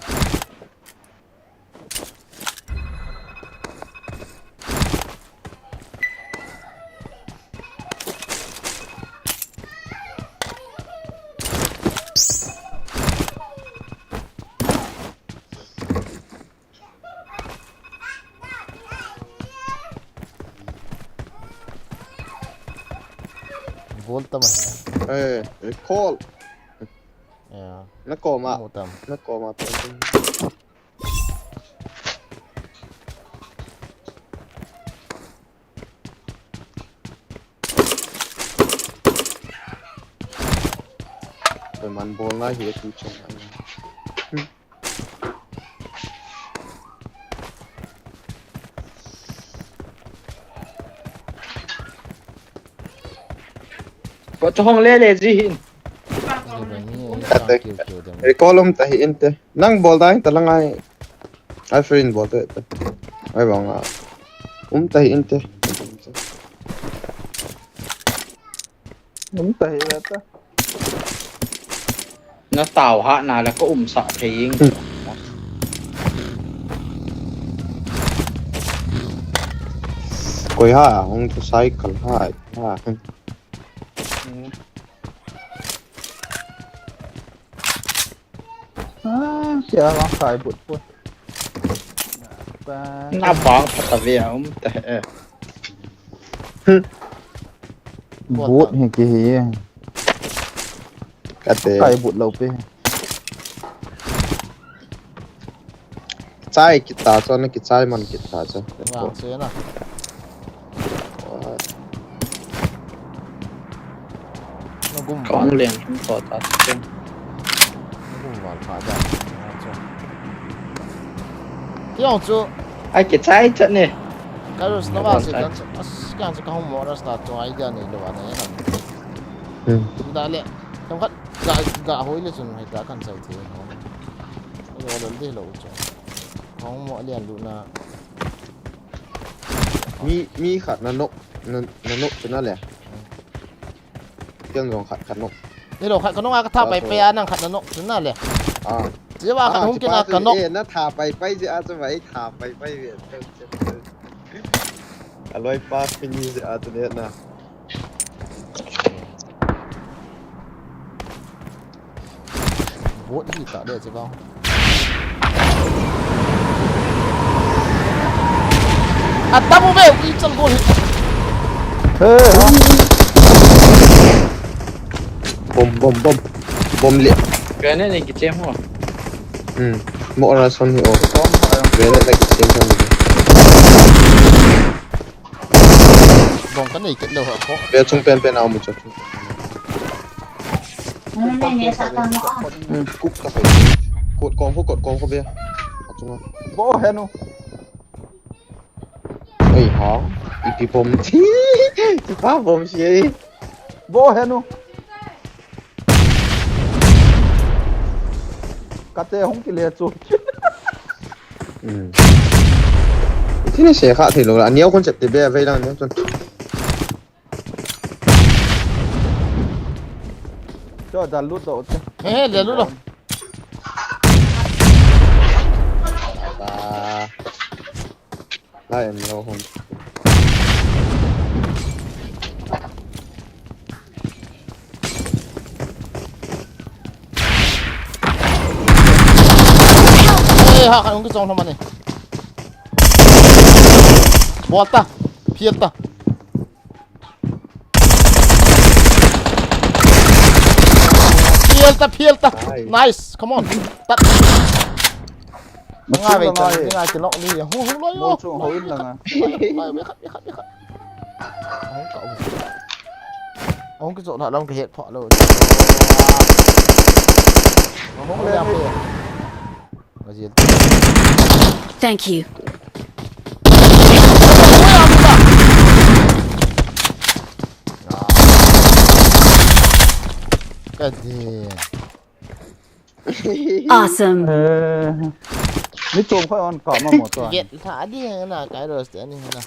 ball tầm này เอ้recall yeah นักก่อมา một tầm นักก่อมาเป็น เป็นมันบอลน่าเหี้ยจริงๆ Có cho hong lê lê gì hin. recall om tahi inte nang ball dai talangai ai friend ball te ai bang tahi inte tahi ta Nó tàu hạ nào là có sợ thì yên. koi ha ong to cycle ha kia mà khai bụt bụt Nó bóng thật là vì ông tệ. bụt hay gì cái te khai bụt lâu pe chai kita cho nó cái chai man kita cho vàng xế nào nó cũng Có liền không có ta xem. nó cũng vào phải ra cái ông chú Ai cái trái trận này. cái rồi nó vào sẽ cái không mua ra start cho ai ra này đồ này là chúng ta lẹ không phát gạ hối lên chúng hay ta cần chạy thế không rồi đến đây lẩu cho không mua liền luôn là mi khát nó nốc cho nó lẹ tiếng rồng khát nốc đây đồ khát nó thả bay pe năng khát nó nó lẹ chỉว่าขนมกินขนม น่าถาไปสิอาจจะไว้ถาไปเวียนอร่อยปากเป็นยี่สิอาจจะเนี่ยนะ vốn thì tạo được chứ không à tao mua về đi chân gôn bom liệt Cái này này cái chém không? mỗi là son hiệu về lại cái chém cho mình vòng cái này kiện đầu họ có về chung pen nào một chút cúp ta phải cột con có bia chung bố hen không ơi hó đi bom chi phá bom chi bố hen không cắt tê không kì liệt chuột thế này sẽ khác thì là nếu con chặt thì bia vây đang nhớ chân cho ra lút độ chứ ê liền luôn rồi và lại em lâu không ê họ không cái dòng thằng này bọt ta phiền ta phiền ta nice come on tắt ngay về chân ngay cái nọ đi hú lấy một chỗ hối là biết khát không cậu ông cái rộn họ long cái hiện họ rồi không lên đi Mazil. Thank you. Kadin. Awesome. Ni chôm khoi on ka ma mo to Get tha di na kai ros te ni na.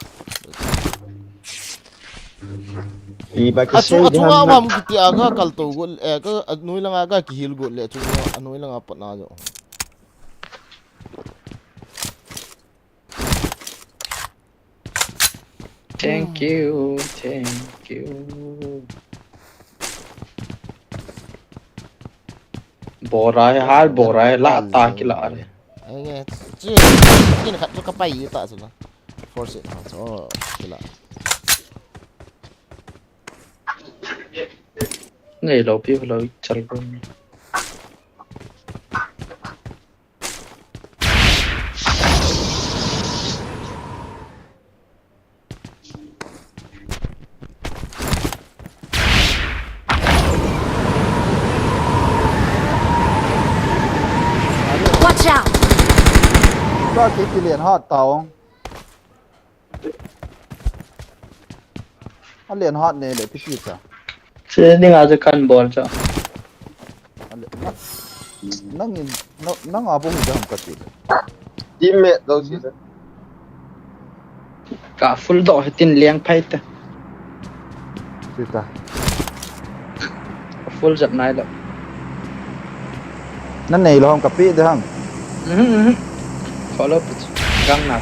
Iba Achu kasi di nga ham wam kiti aga kal to gol ka anui lang aga ki hil gol le achu anui lang apa na jo. Thank you, thank you. Bora hai har bora hai la ta ki la re. Ai nghe chi chi na khat cho ka pai ta so na. Force it so kila. Nei lo pi lo chal ro. Watch out. ก็คิดที่เรียนฮอดเตาถ้าเรียนฮอดเนี่ยเดี๋ยวพี่คิดจ้ะ Se ni ga je kan bol cha. นั่งเอาพวกนี้จะทำกติ teammate đâu chứ Ka full do tin liang phai ta. สิจ้ะ Full jat nai lo. นั่นไหนเราทำกับพี่จะท Follow up gang na.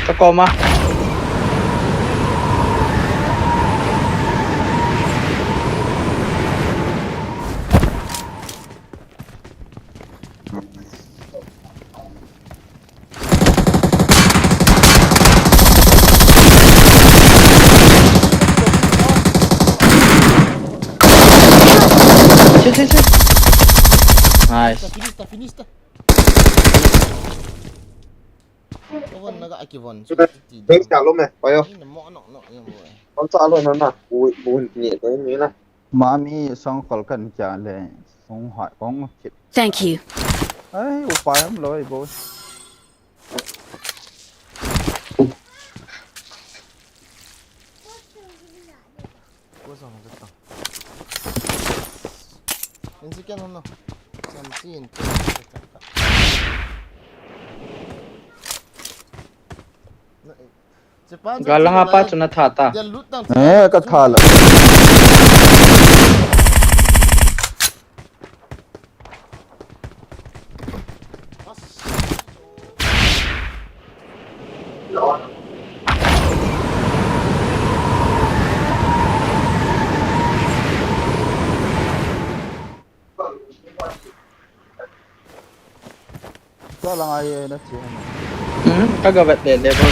Ta ko ma. Che. Nice. Finish ta. Kawan naga akivon. Bên cả luôn này phải không Ni mo no yo mo. con sao luôn nó nè bùn nhẹ tới như này ำมามีสองคนกันจะเลยสองหอยของคิด Thank you. เอ้ยอุปายมันเลยโบย Ko sa mo ta. Ensi kan no. Samsin. Galang apa chuna tha ta. เดี๋ยวลุดตั้ง เอ้ยก็ทาละ ก็ลังไงนะเจ้า Kagabat de level.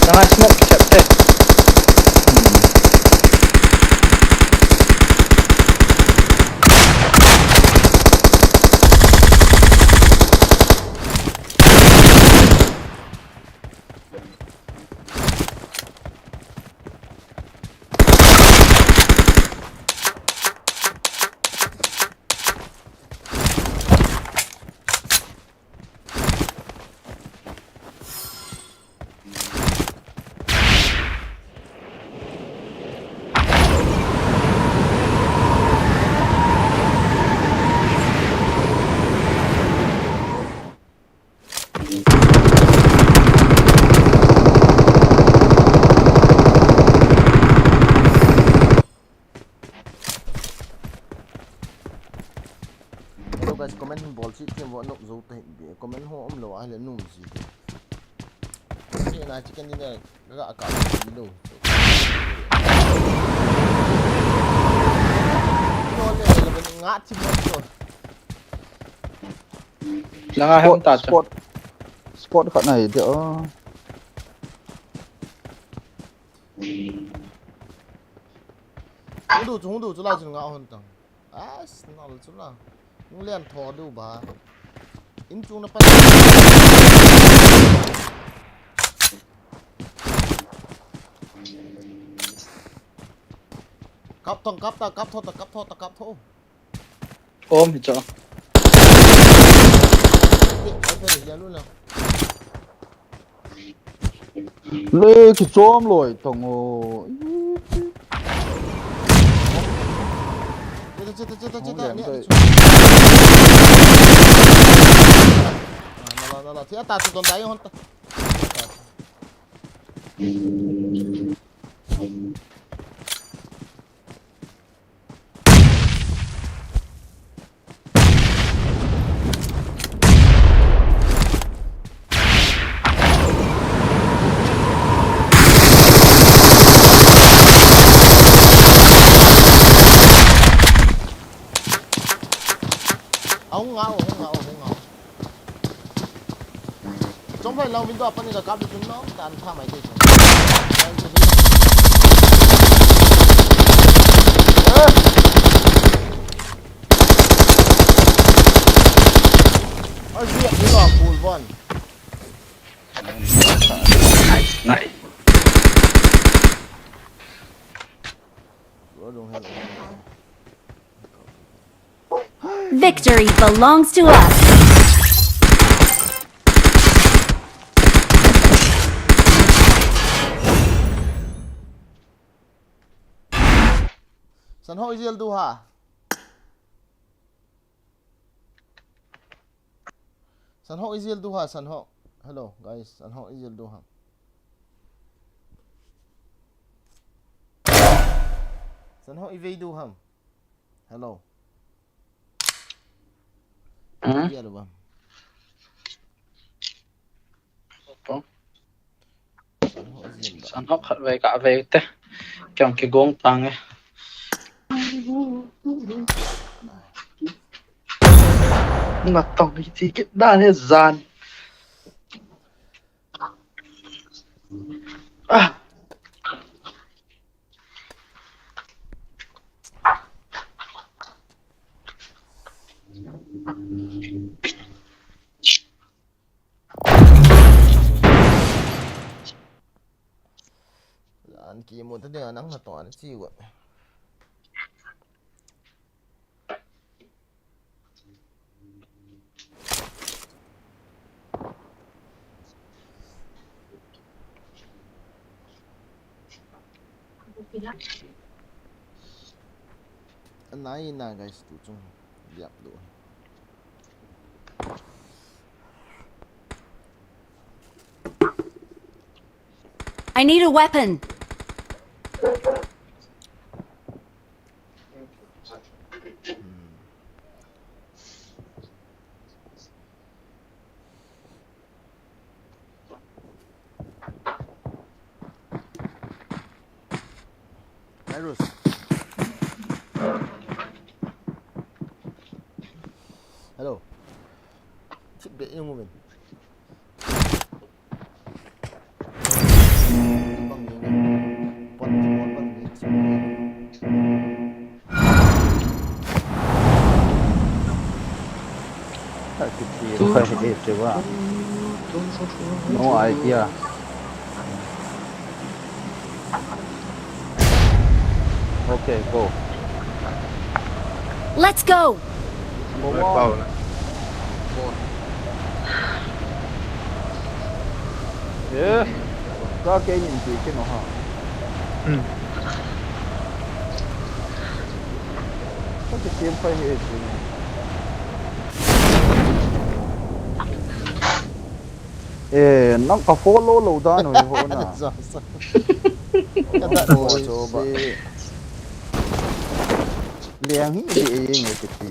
Jangan smoke chapter. เนี่ยว่านุกจูแต่เบียก็มันหัวหลวงเลยนุ่มสินี่นะชิคกี้พายเนี่ยก็อากาศดีดูนอนเนี่ยเราเป็นงัดชิมมันก่อน Lang nga hong tacha. Spot ka na ito. chúng đủ chỗ nào chúng ngạo hơn tầng nào là chỗ nào chúng liền thò đủ bà in chúng nó bắt cắp thằng cắp ta cắp thôi Ôm thì cho. luôn nào Lê cái chôm rồi thằng ngô. chết là thế ta còn đáy không ta không ngáo trong phải lâu mình đọc cái này là cáp được chúng nó đàn pha máy đi ở diện cái lò cùi vòn Này. Victory belongs to us. San ho izil duha. San ho izil duha san ho. Hello guys, san ho izil duha. San ho ivei duham. Hello. Iya lo bang. San học khát về cả về te. Trong cái gông tăng ấy. Mà tổng thì cái đàn hết gian. À. Anh kia một cái điều nắng là tỏa nó chiều vậy. Anh nói nè guys, tụi chúng đẹp đủ. I need a weapon. Virus. Hello. Thiết bị như mình. Bằng gì này? Bọn món bằng gì? Tại cái gì phải hết chứ quá. No idea. Okay, go. Let's go. Yeah. Ra cái nhìn gì cái nó hả? Có cái kiếm phải hết chứ. Ê, nó có follow lâu đó rồi hôn à? Cái đoạn hồ chỗ bà. Liang gì người cái gì?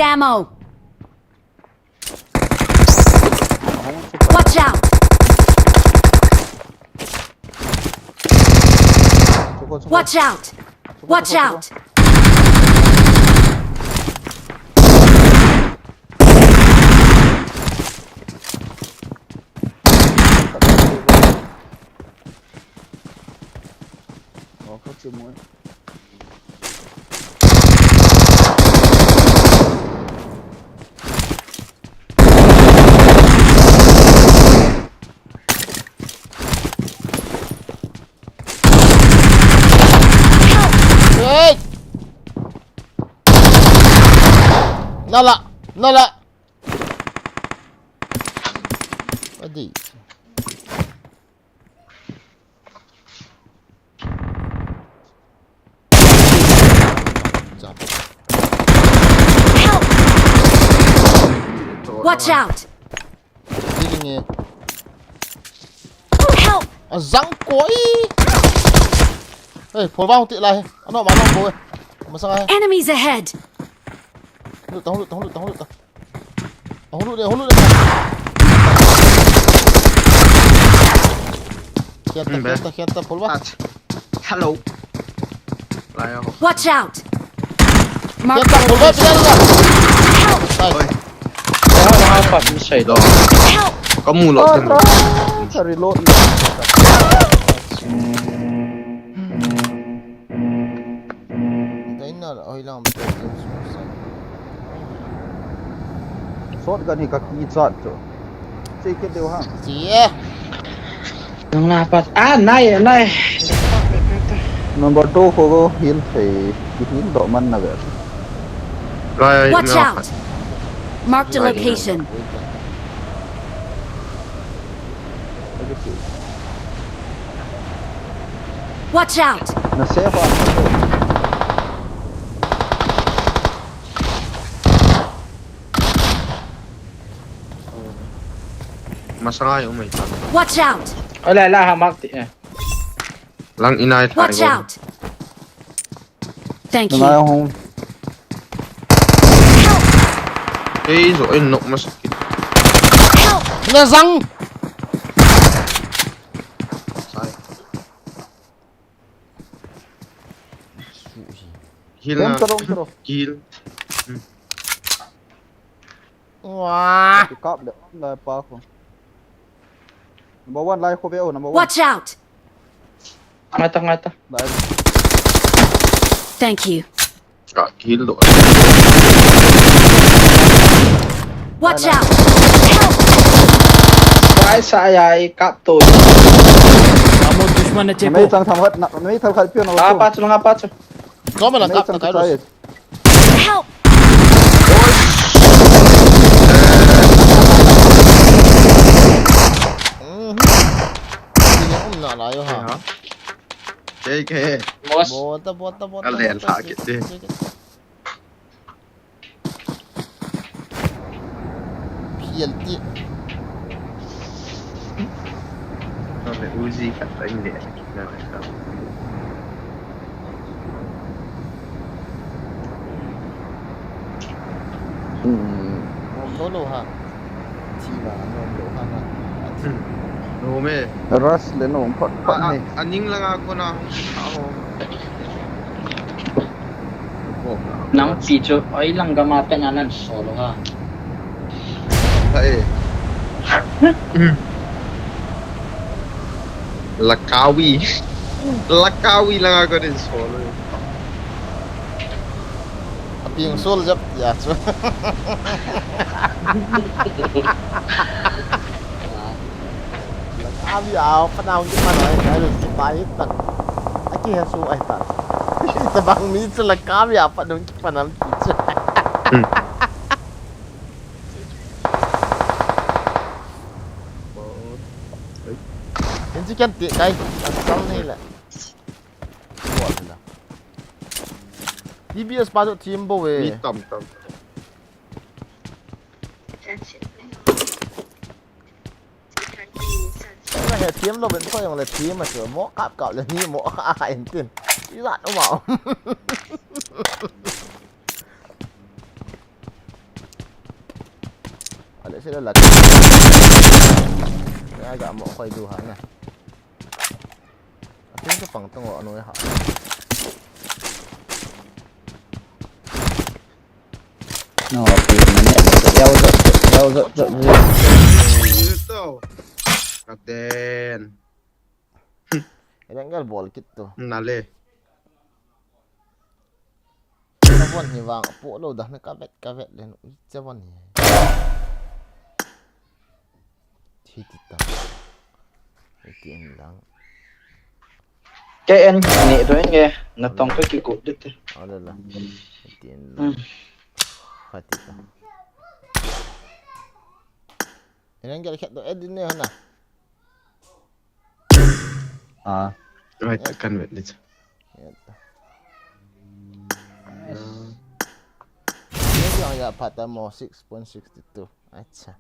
need ammo. Watch out. Watch out. Watch out. Hey! Nala! Nala! Adi. Help! Watch out. Feeling eh. Help! Răng cối. Ê, phổi vào tiện này. Nó bắn vào phổi. Mà sao ai? Enemies ahead. Hút tao. Hút đi. Khienta, phổi vào. Hello. Lại không? Watch out. Mark Khienta, phổi vào, the bây giờ. Đây. Mga pa inside oh. Help! Có mù lột thêm. Sa reload. Đấy là ôi lòng. Shot gun hi kaki chat cho. Check it deu ha. Chị. Nang napat. Nay. Number 2 ko heal thei heal do man na ver. Rồi. Watch out. Marked a location. Watch out. Na save on. Masangay umay. Watch out. Wala laha mark eh. Lang inay tayo. Watch out. Thank Na you. home. Eh, so ay nok masakit. Help! Nó răng. Say. Heal na. Pero. Heal. Wow. Cop de la pa ko. Number 1 lai ko veo number 1. Watch out. Ngata. Thank you. Ka heal do. Watch out. Help! Why saya ay kap to. Mấy thằng thằng hết mấy thằng khai pion nó. Apat. Có mà là cặp là cái rồi. Help! Không nào lại hả? Okay. Mos. Bota. Alien target đi. PLT. Nó phải Uzi cắt đánh lẻ. Nó lô hả? Chỉ là nó lô hả? No me. Rush le no pot ni. Aning lang ako na ako. Nang picture ay lang gamapan anan solo ha. Hey. Lakawi lang ako din solo. Tapi yung soul jap ya. Abi áo phát nào nhưng mà nói cái được bài hết tận. Anh kia su ai tận. Sa bang mi sa lakabi apa dong kita nam teacher. Ini sih kan tiap kali asal ni lah. Buat lah. DBS patut timbo Mi weh. tam. Cái này tiêm nó vẫn phải dùng là tiêm mà sửa mỏ cáp cạo là như mỏ ai tiền. Ý dặn đúng không? sẽ là ai gạ mỏ quay đủ hả nè tính cái bằng tông ngọ nói hả nó thì đeo rợ Itu. Kapten. ini enggak bol gitu Nale. Cavon hi vàng bộ đâu đó nó cá vẹt lên cavon hi thì tita tiền lắm Cái anh nhẹ thôi nghe, nó tông cái kiểu cột đứt thế. ở đây là tiền lắm phải tita ini enggak lihat tuh Edin nih mana à Rồi tekan wet dit. ini yang ya patamo 6.62 acha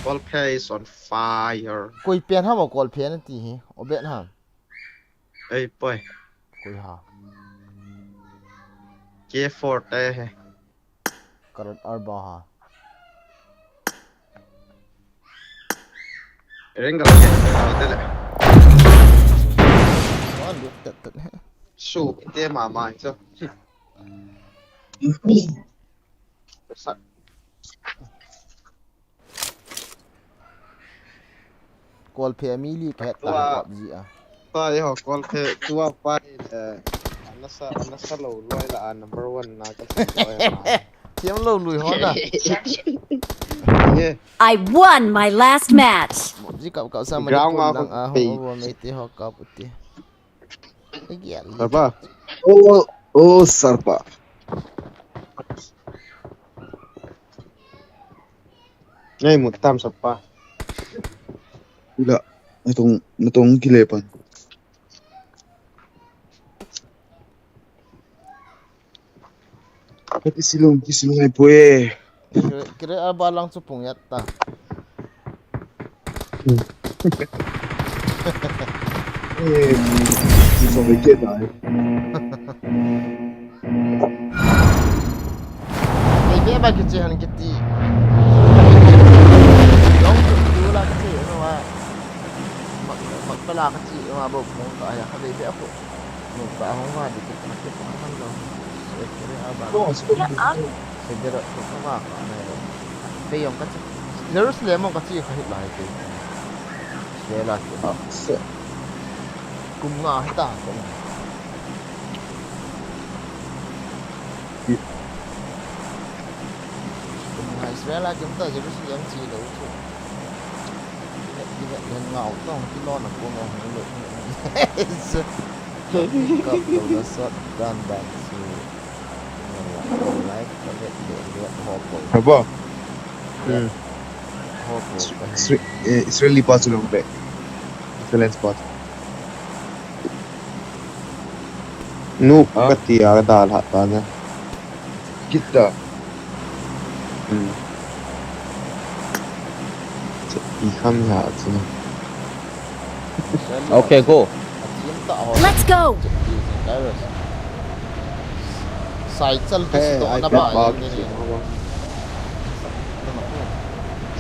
All play is on fire. Cùi pian ham một col pian tí hi ở bên ham Ê boy. cùi ha K4 he. karat arba ha Ringa lagi. Wah, lu tet Su dia mama itu. Besar. col pian mili pet ta PUBG à Tay ho call ke tua pai anasa lo loi la number 1 na ka. chiếm lâu lùi hót à Yeah. I won my last match. gì cậu sao mà Ground đi nga cùng ako, à pay. không có mấy tí họ cậu tí cái ghẻ Apa? Oh, sarpa. Ngay một tam sapa. Tidak. Natong kilepan. Kisilong ay pue. kira ba lang supong yatta Isang wicket ay. may dia ba kitsihan kiti yung dula kasi ano ha magpala kasi yung abog mong kaya ka baby ako magpaahong nga dito nakit pa naman daw kira ba segera ko ka ano yun yung kasi Jerusalem kasi kahit lahat eh sila cùng ngờ hết ta cũng cùng ngày sẽ là chúng ta chỉ có sự chỉ đấu thủ như vậy là ngầu không cái lo là cô ngầu không được cấp đầu nó sót đan đan sự lại có thể để hộp Apa? hộp It's really possible back. Excellent spot. Nu katia dal hatta na. Kita. Ikham ya tsuna. ok go Let's go. sai chân cái Hey, số I nó bet bảo bug. như thế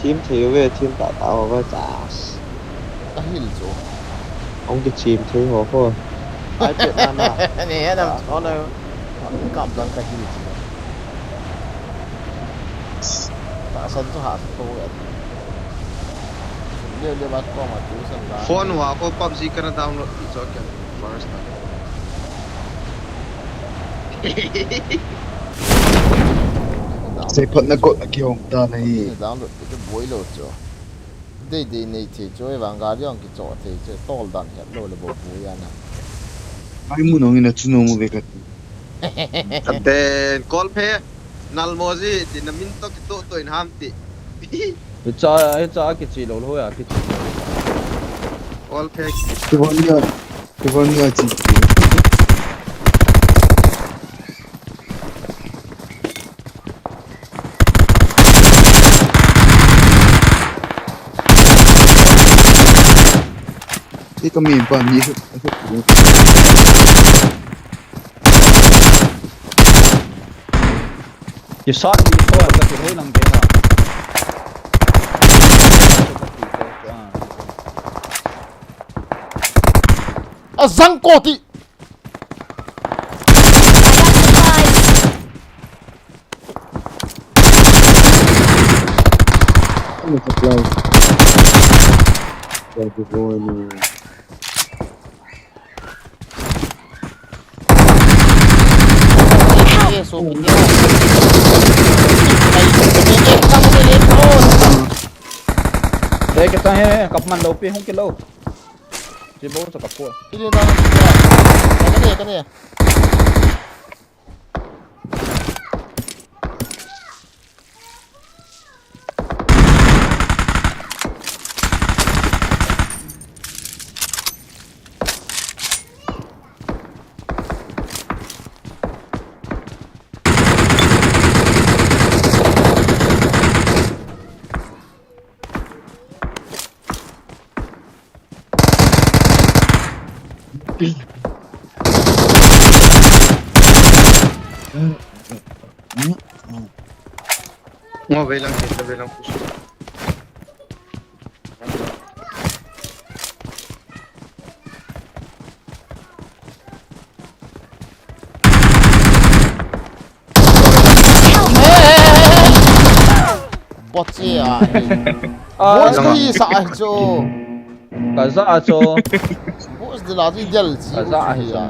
Team thế về team tạo tạo và trả. cái hình chỗ Ông cái team thế họ thôi. Ai biết ăn à? này là nó là cảm giác cái hình chỗ ta sân cho hạ số vậy dia bắt con mà chú sân ra Phone wa ko PUBG ka na download ito kaya first na. Say pat na got akiong ta na hi. download cái bối lột cho đây này thì chơi vàng gà riêng cái chỗ thì chơi to đàn hết rồi là bộ bối à nè Ay mo nang ina tuno mo bekat. Kapten, call pe. Nalmozi, dinaminto kito to in hamti. hết cho cái gì lâu thôi à cái Call pe. Kivanya chi. Ika min pa ni. cái shot đi thôi là cái thôi làm cái nào azang ko ti Ano supply? Pwede ko ano. so Đây cái tang he cặp man lâu pi không cái lâu. Chỉ bố cho cặp cua. ini dah kan ya Nga, lang kita, lang push. bot ya bos ni sa ajo Kaza acho. bos de la di del ji Kaza acho.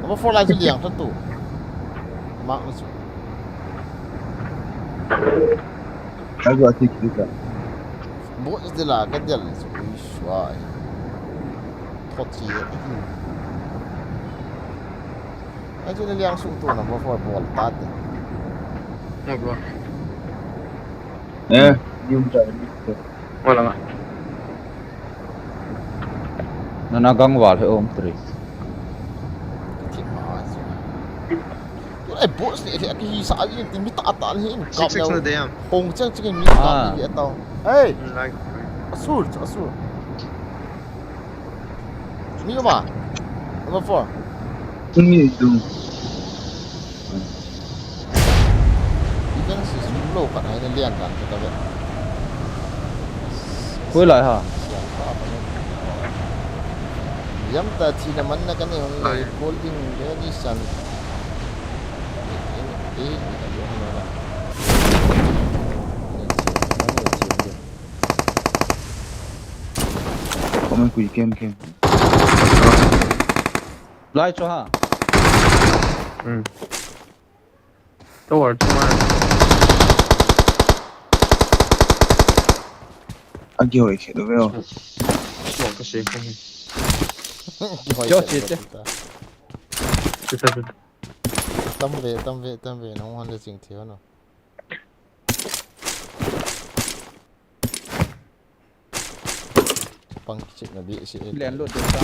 apa for lai ji liang tu mak su Agak atik kita. bos de la ka del ji shwai thot ji ajo ni liang su tu na ba for bol tat Nga bro. Yung tadi. Wala nga. Nanagang wal he om tri. ai bos ni cái sa ni ti mi ta ta ni Six na dayam. hong chang chang mi ka ni tao hey Like. asur mi ma number 4 Ini itu. ikan si sulo kan hai lian kan kita bet Quay lại hả? yam ta chi na man na kan ni holding ni san Komen kui kem. Lại cho hả? Towards man. Agi hoy ke do veo. Smoke kasi. Cho chết chứ. Kita. tâm về nó hoàn được chỉnh thiếu nào bằng chuyện là bị sự Liền luôn được sao?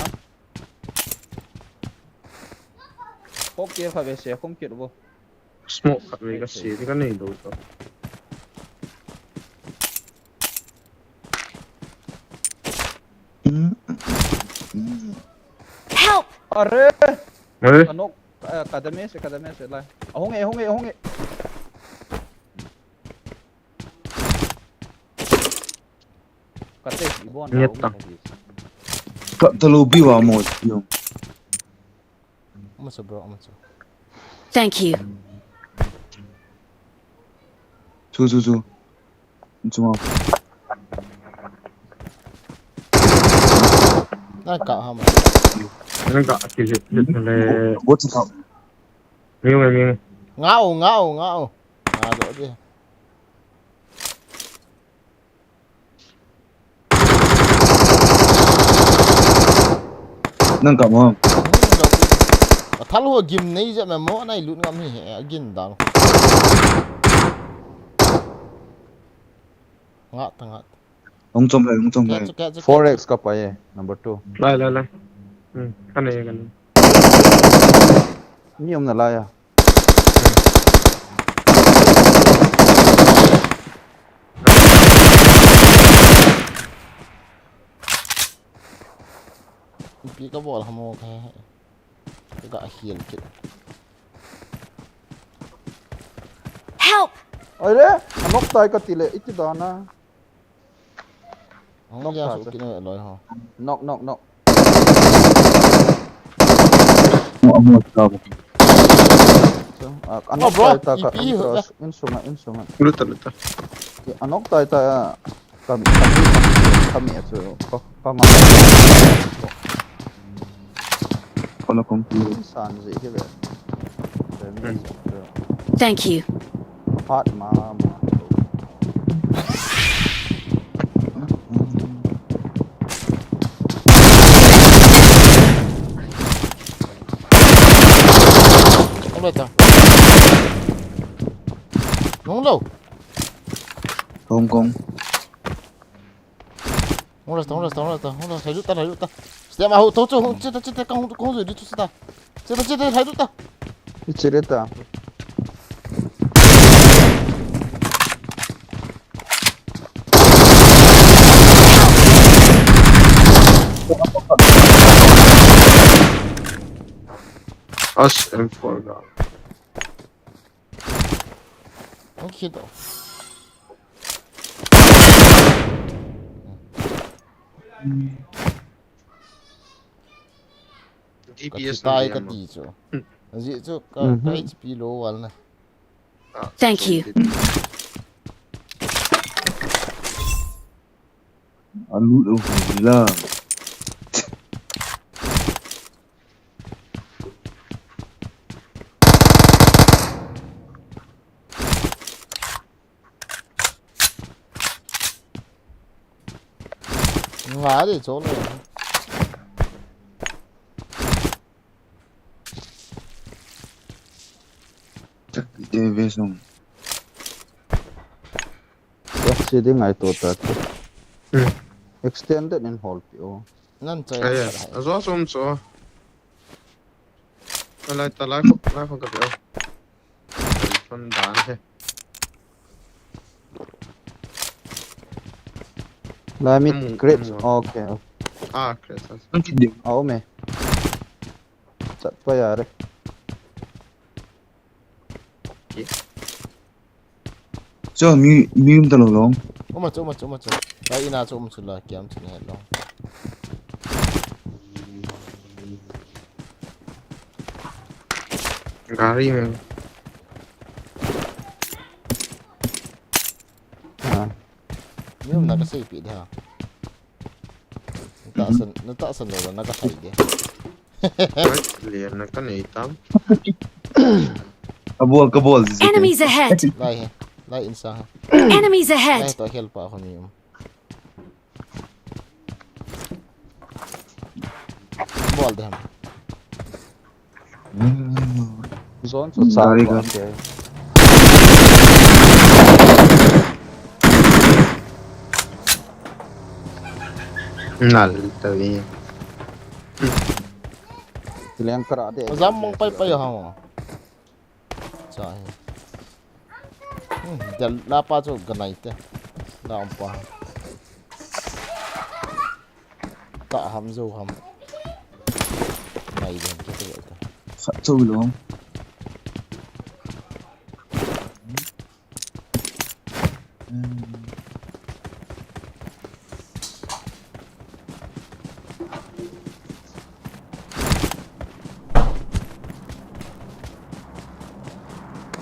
Hốc kia phải về xe không kịp vô. Smoke kami kasi. Di ka na ilo to. Help! Are! Eh? Ano? Kadame se lại. Hong e. Kate ibon. Ingat lang. Kak terlebih wa mo yung. masuk bro Thank you. Su. Cuma nó cạo hả mà Ano ka? Kilit nila. what's it called? Miyong. ngao ngao độ đi Nang ka mo. thal ho gim nei je me mo nai lut ngam hi again dang ngat Ong chom hai. Catch. 4x ka pa ye. Number 2. Lai. Kanay. Ni om na laya. pi ka bol hamo ka ga hiel kit Help! Are! Anok tay ka tile iti dana. không ra số kia lỗi hả Knock. Amo tabo. So, anok bro, tayo ka EP, intros, instrument. Luta, luta. Anok tayo kami ito. Kama. Kono computer. San zi hibe. Thank you. Hot mom. Không được tao. Không đâu. Hong Kong. Không được, không được, không được, không được. Thấy đút ta, thấy đút ta. Sẽ mà hậu tấu cho không chết ta, không rồi đi chút ta. Chết ta, thấy đút ta. Ichirita. Us M4 now. Không khiến đâu. Cái DPS tay na cái diyan mo. tí cho. Gì cho cái HP low wall na. Thank you. Alu đâu là. Ngã để chỗ này. Chắc TV xong. Sidi ngay to ta. Extended in hall pio. Nan chơi. Ayan. Aso som so. Talay ko gabi oh. Tandaan he. Lamit crits. Okay. Ah, Chris. Ang kidim. Oo me. Sat pa yari. Cho mi talo long. Ôm mà. Cái ina cho ôm là kiếm chỉ này đâu. Gari man. Nhưng mà nó xây bị thế hả? Nó tạo sân rồi nó có thấy đi. Lian na kanitam. Kabol. Enemies ahead! Lại insang. Enemies Lại ahead! tao help ako niyo. Ball dem. Zone so Sorry, sa. God. Okay. Nal tawi. Silang karate. Mazam mong pay ha. Sai. Dal lapa cho ganai te. Na pa. Ta ham zo ham. Này đến cái gì vậy? Sat so long.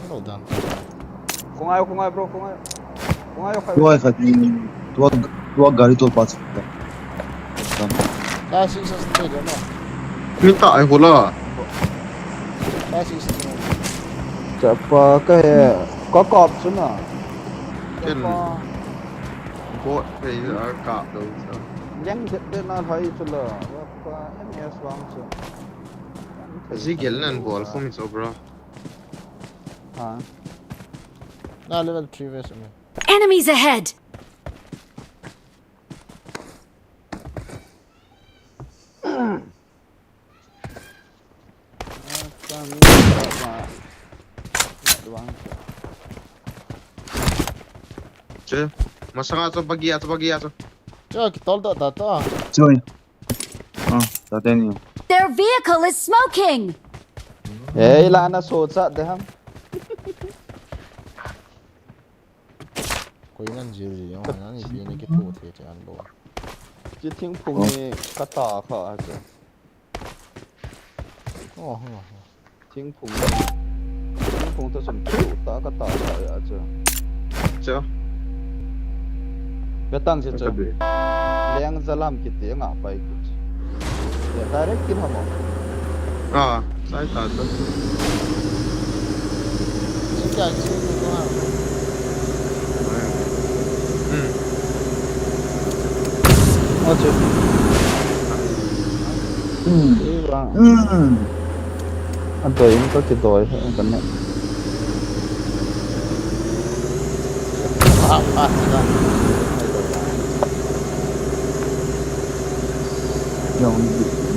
Đâu dan. Kung ayaw bro, kung ayaw. Kung ayaw kayo. Tuwa ka tuwa gari to pas. Ta si sa stage ano? Minta ay hula. Ta si sa stage. Chapa cái có cọp xuống à. Ken Chapa bot pay ka do so. yang thế nào thấy cho là và MS vang chứ. Zigel nan ball from it bro. À. Na level 3 version. Enemies ahead! Che. Masanga to bagiya to. Cho cái tol da ta. Joy. Taten niyo. Their vehicle is smoking! Eh, ilan na suot sa deham. Ko inan jiri yung ano ni bini cái phụ thì cho anh luôn. Chỉ tiếng phùng ni kata kha chứ. Ồ. Chính phủ ta sẵn chủ ta có tạo lại à chứ. Chưa. Biết tăng chứ chứ. Cái gì? Liang ra làm cái tiếng ngã bay chứ. Để direct kinh hả À, sai thật. Chính cả chứ đúng không? Ờ chứ. Ý là anh tôi có cái tuổi thôi anh cần nhận. Chính là.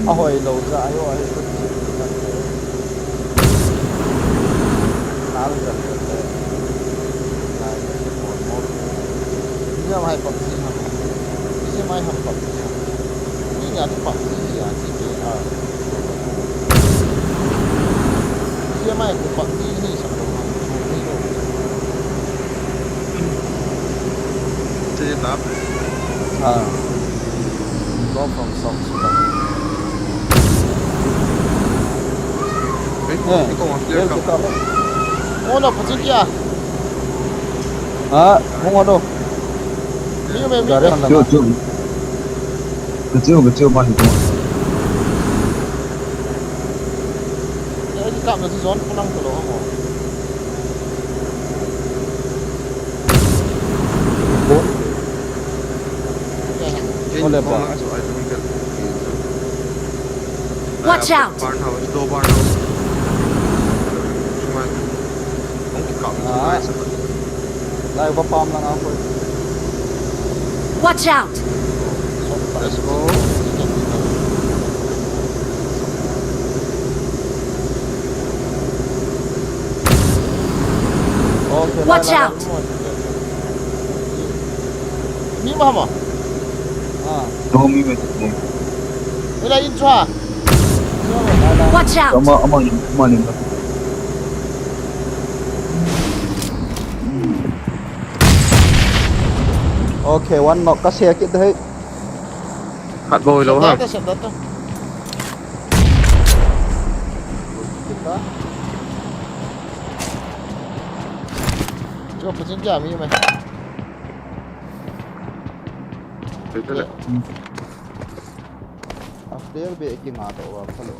Hồi lâu dài rồi có chuyện khá là dần dần đấy. Bây giờ mày bật gì hả? Bây giờ mày học bật gì hả? Bây giờ bật gì hả? Chị kể à? Bây giờ mày cũng bật gì thì sao không học? Chơi đáp. Go from socks to Cái con kia cầm. Ô nó có kia. À, không có đâu. Mình mày Giờ đấy mình. 그쪽 많이 더. Cái cạm nó thì gión không năng từ đó hả? Con Watch out! Barn house, do barn house. Không cái cọp. Lại vào farm lang ako. Watch out! Let's go. Okay, Watch out! Mi mà hả? 너무 미묘해. Đây là intro. Watch out! 어머님가. Okay, one knock ka siya kita hey. Hạt bồi lâu hả? Sẽ đất đâu. Kita. Cho phụ chính kia mi mày. Từ từ. After be ki nga to wa phalo.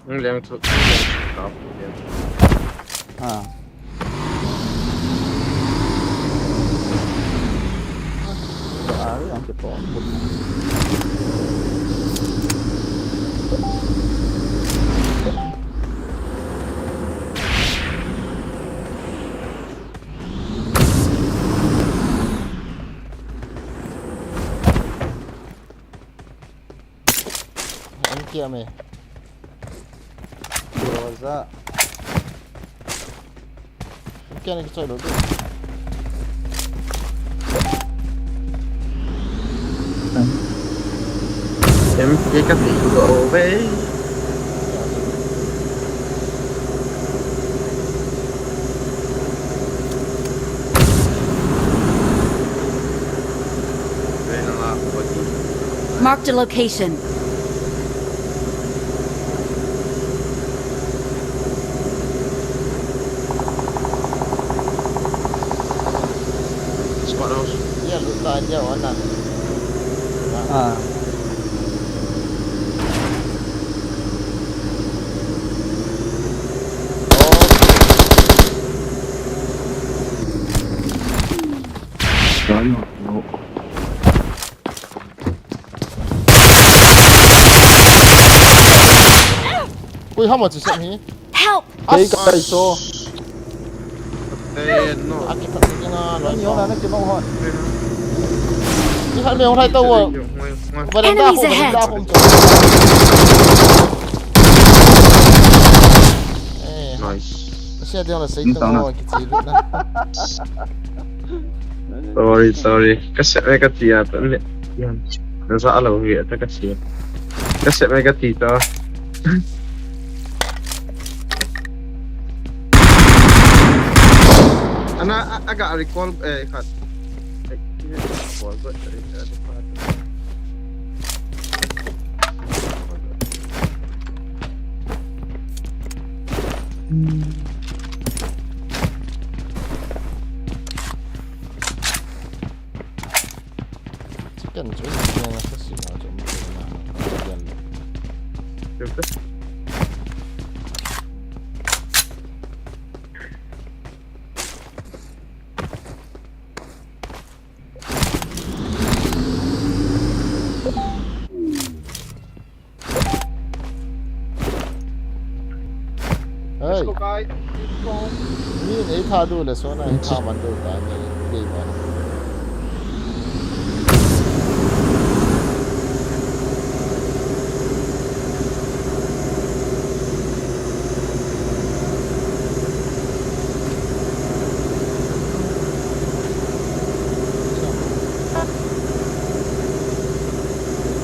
Ang liang to. À. Ari ang kita. Anh kia mày. Rosa. Anh kia này cái chơi đồ đi. Em cái cắt gì của bé. Đây là có gì? Marked a location. Spot house. Iya lupa aja warna. À. Ui không mà chỉ xem hí. Help! Cái cây số. Đây nó. À cái thật cái nó nói Nhiều là nó chỉ mong hỏi. Chứ hai mình không thay tàu à. Và đánh đa không, đánh đa không. Nice. Xe đeo là xây tàu rồi cái gì luôn đó. Sorry. Kasi may katiya to. Yan. Nasa alaw hiya ta kasi. Kasi may katita. Ana agak recall kat. Recall but chicken chỗ này là cái gì mà chỗ này là Siyempre. ơi Let's go, guys. Let's go. ni này tha đủ là số này tha mình đủ ta này đi mà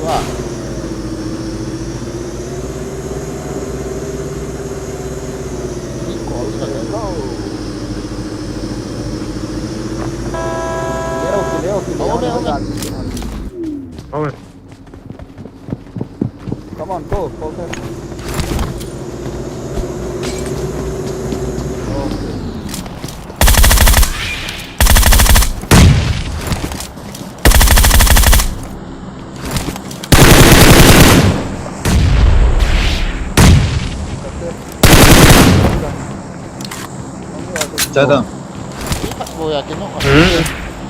wow đi call ra đấy Leo, Okay. Come on, go, focus. Edam. vô ya cái nó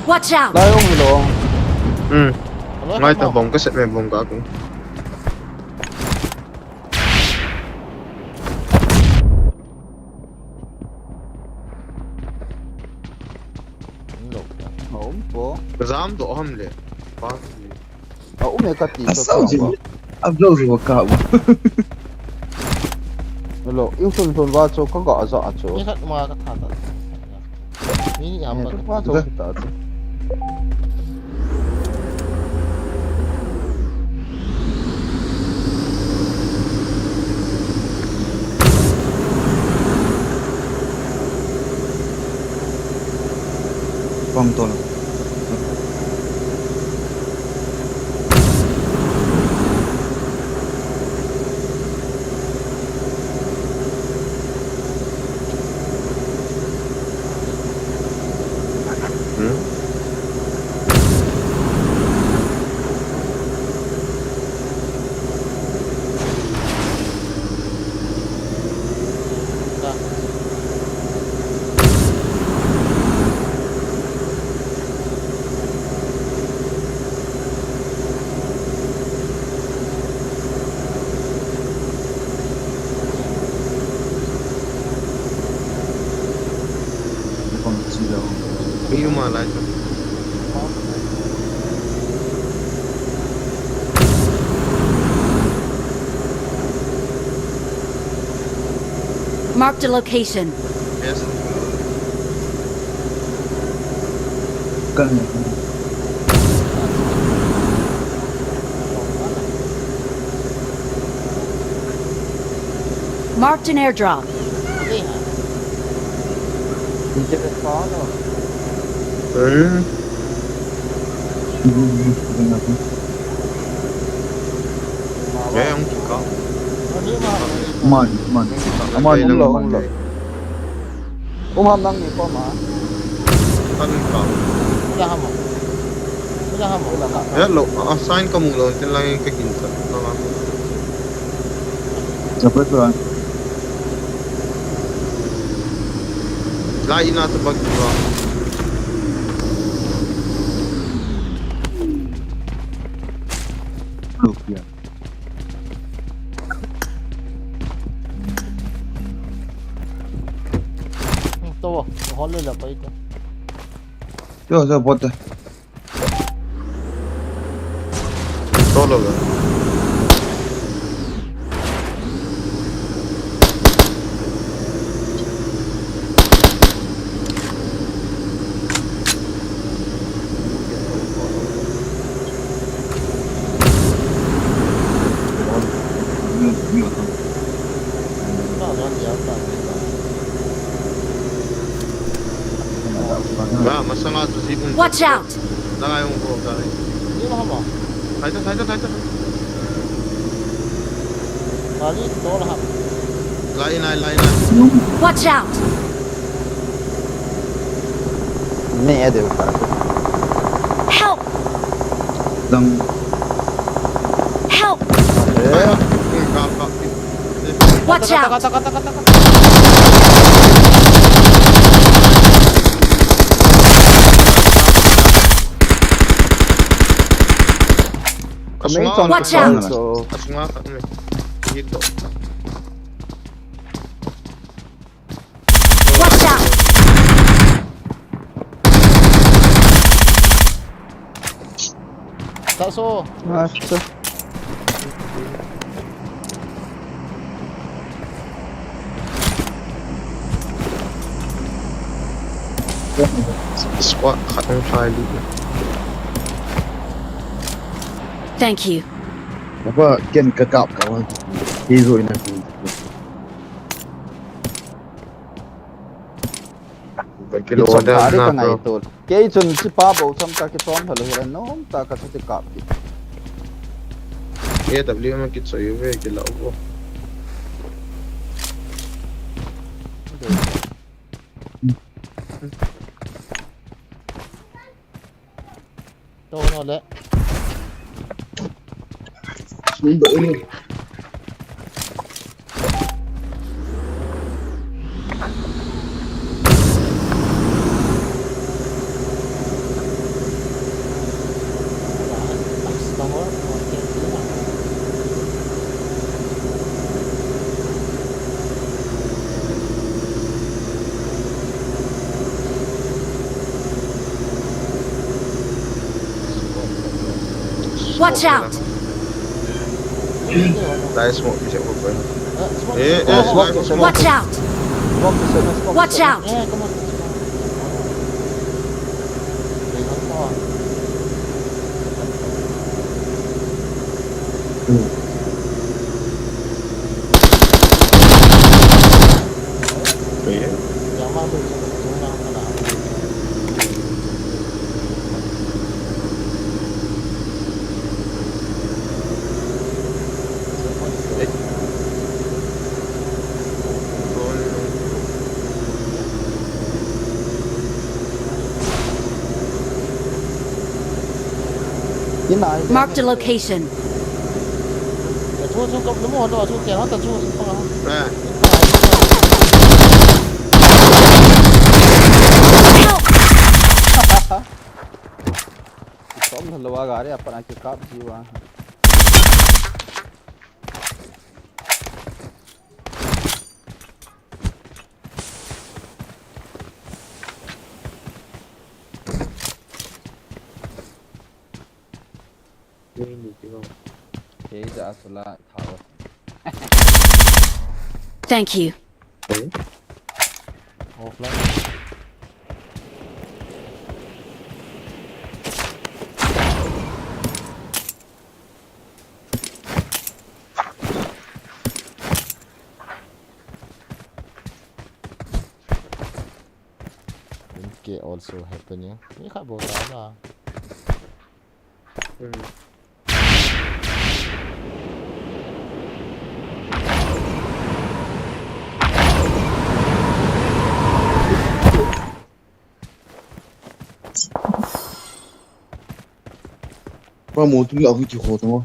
Watch out! Lai ông lo. Ngay tờ bóng cái set về bóng cả cũng. Hổm po. Dám độ hâm lệ. Hổm mẹ cắt tí. Asal je. Abdul je wakau. Lo, yêu sun va cho có gõ rõ chỗ. ni kat ma ka tha ta ni ni am Mẹ ba va cho kita. Pam to. Yêu mà lại. Marked a location. Yes. Kan. Marked an airdrop. Đi chơi khó rồi. Ghé ông chỉ có. Man. Aman ông lo. Ham nang ni po ma. Thân cậu. ra hầm ra hầm Ghé lộ. Sign có mù rồi. Tên lại cái kính thật. Dapat tuan. Lại na tập bậc rồi. Look ya. to họ lên là vậy Yo, saya buat dah. Solo rồi. 야, 마상아 주시 분. Watch out! 나가요, 뭐 가네. 이거 한번 살짝. 다리 또 하면 Line. Watch out! Ni ada para. Help! Lang. Help! Eh, Watch out! Watch out. So, Watch out! Taso. asa. Squat cut ng Charlie. Thank you. Apa gen kekap kawan. Hero ina. Kilo Kitson order kari na ka nga bro. ito. Kaya chun si Pabo, sam ka kitson halo hiran no, ta ka sa kapi. AW man kit so yuve kila ubo. Ito na ulit. Sundo ini. Watch out! Dahil smoke bisa ko ba. Smoke. Watch out! Watch out! Yeah, come on. Ingat mo ah. Jangan tu, jangan kena. Marked a location. Chú cầm đúng rồi, chú kéo nó tập chú không không. Help! Som halo agari apana ke kap jiwa. Okay, ja sula thawa. Thank you. Offline. Okay, also happening. Ini kat bawah sana. Ba mo tu la hu ji ho to.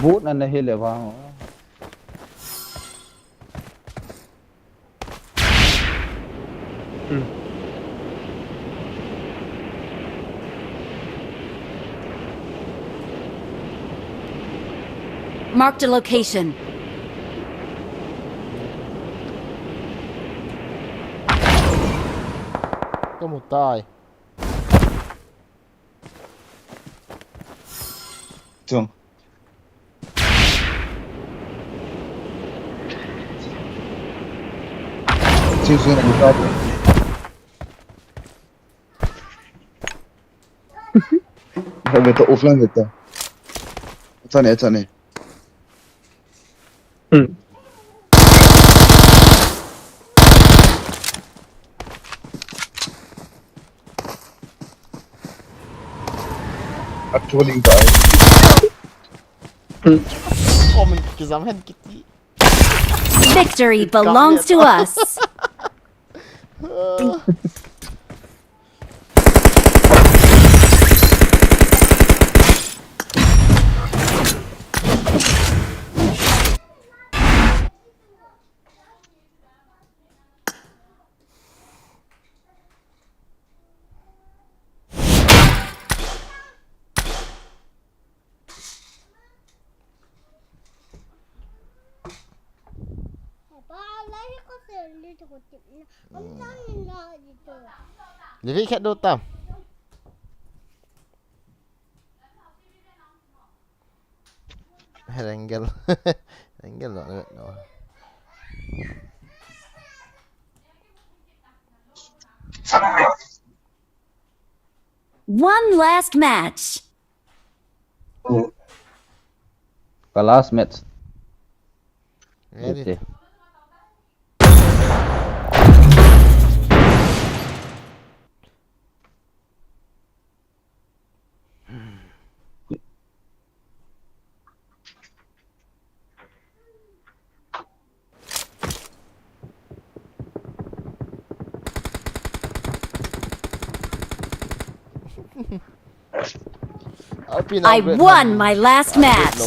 Boot na nahile ba. Marked a location. Có một tay. Trường. Chiêu xuyên một tay. Phải về tụ offline về tụ. Cho này. Actually tayo. Comment kizamhan kiti. Victory belongs to us. Jadi kat dotam. Renggel. Renggel no. One last match. Last match. Ready. Okay. I won my last match.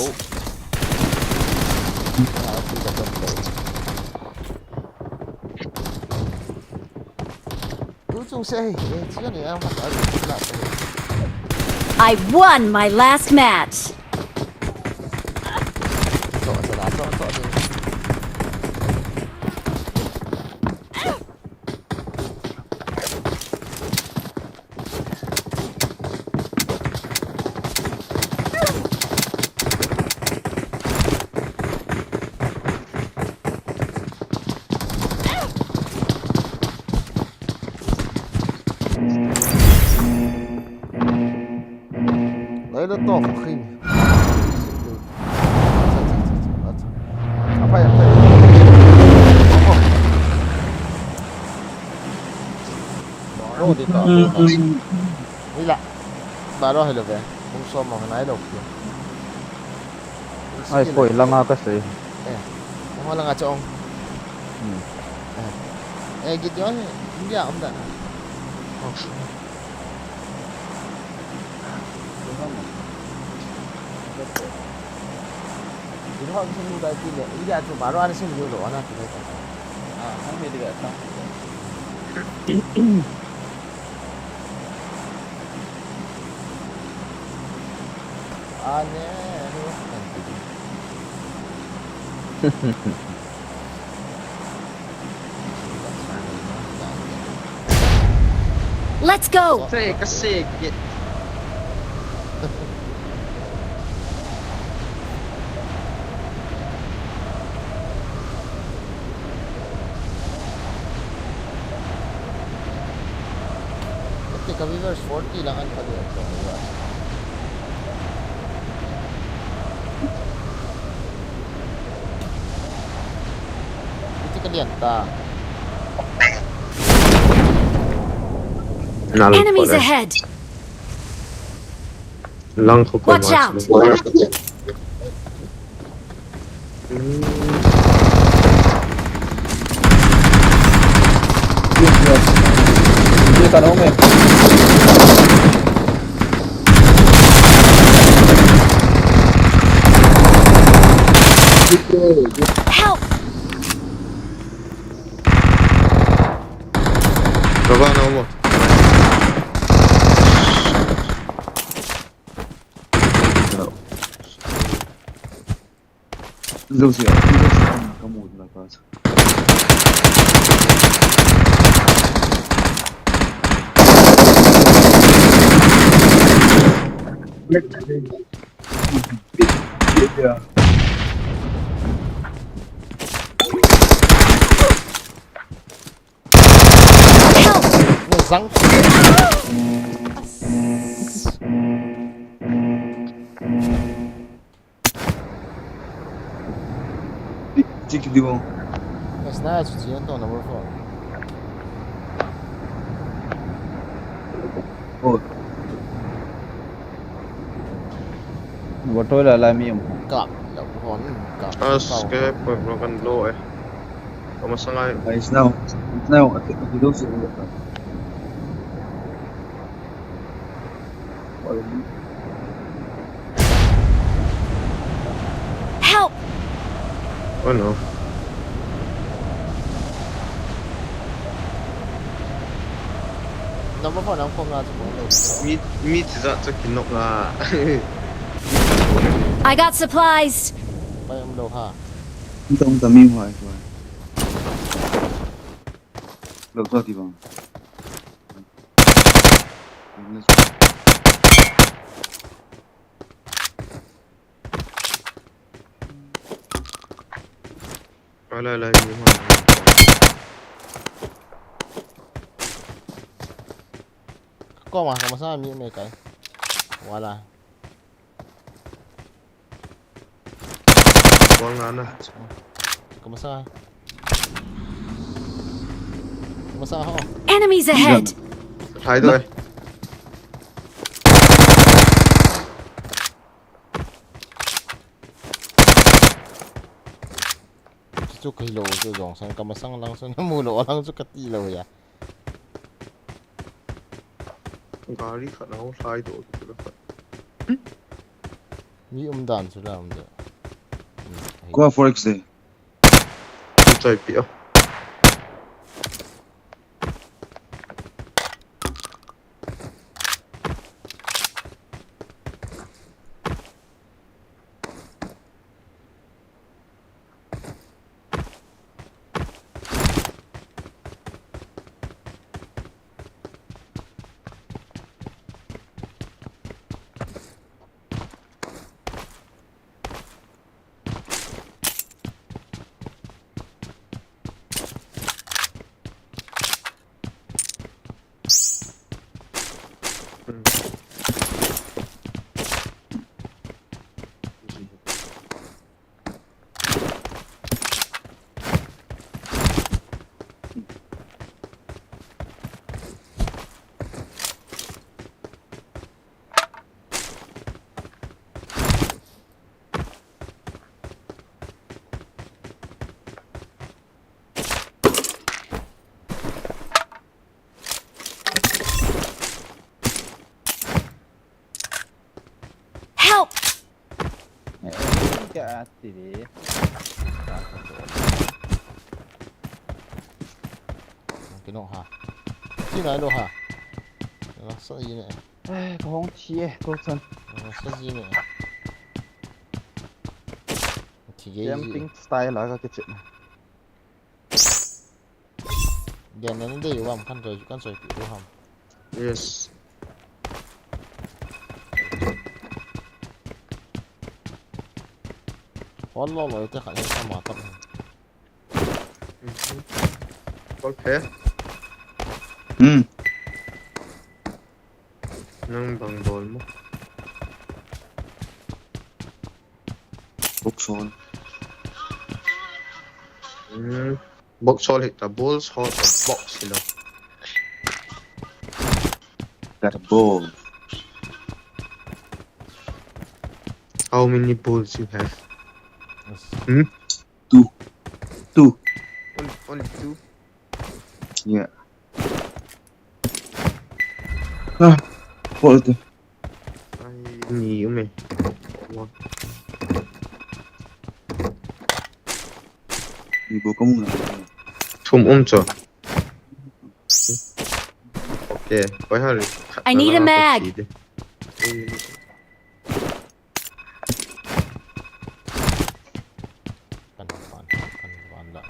I won my last match. Lấy to khinh. Apa ya? Baru dito. Wala. Baro hello be. Kung so mo na ilo. Ay, po, ilang nga kasi. Kung wala nga chong. Gid yun. Hindi ako na. Ini hak sini dah pilih. Ini aja baru ada sini dulu. Anak kita. Kami juga tahu. Aneh. Let's go. Kasi Ketika viewers 40 lang ang pag-ito. Ito kalian ta. Enemies ahead. Lang ko Watch out. Hindi ka naman eh. Help. Baba na mo. Lucia, kamu na casa. Nezang. Tik di mo. Mas na sujian to number 4. Oh. Bộ trôi là lại miệng hả? cặp đậu hòn cặp As tàu ke broken low eh. Kamasangai. It's now. I don't see it. Help! Oh no. nó vẫn còn đang không ra cho bóng đầu Meat is that to kinok la. I got supplies! bay em đầu hả Không tầm im hoài rồi. Được rồi thì bằng. Ala ni ho. có mà sao miệng này cái voilà Bol ngana. sao hả Enemies ahead! Hai rồi. chú cái lỗ chú dòng sang cầm sang lăng sang nó mua lỗ lăng chú cái tí lỗ ya Gari khat nau sai do. mi đàn chú là được Qua Forex Day. Chai pio. Help! Cái át thì đi. cái nọ hả khi này lỗ hả nó sợ gì này Ai, có không chia, tôi chân. nó sợ gì này thì cái gì Camping style là cái chuyện này. đèn nó đây vào căn rồi bị đúng không Yes. والله لو يتخذ ما طبعا Bol phe. Nang bang bol mo. Book sol. Box sol hit the balls hot the box sila. Got a ball. How many balls you have? Two. Only two. Yeah. Ah, what the? Ai nhiều mày. Đi bộ công người. Thum cho. Okay, quay hơi. I need a mag. căn bản lại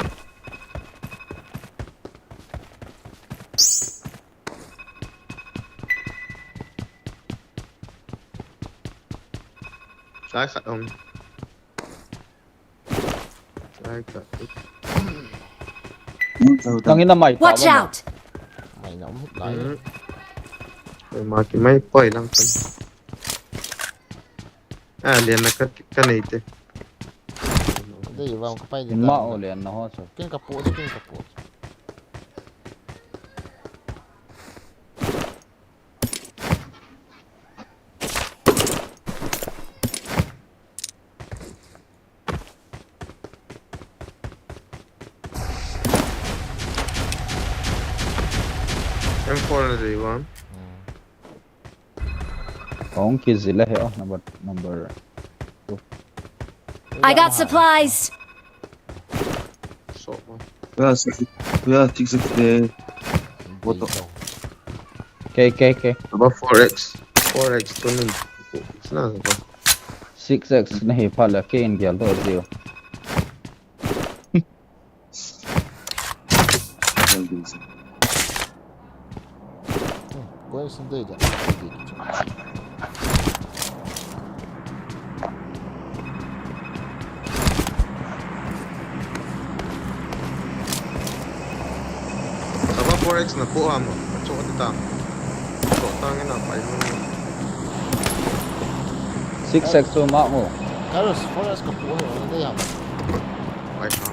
Trái khát ông. Trái khát. Thằng ấy là mày tạo Watch mà. out! mày nó hút lại Rồi mà cái máy quay lăng phân. Liền là cái này thế. đây vào cái bay Mạo liền nó hết rồi. cái capô 4 na day 1. Kung kizila he oh number 2. I got supplies. So man. We are 6 there. What? K. About 4x. 4x to nun. It's not ba. 6x na he pala K in gyal to zero. كويس نديدة About 4x na kuha mo. At so ito tama. So tangin na 5 mo. 6x to ma mo. كارلوس فورس كفوه ولا ده يعمل 5 ha.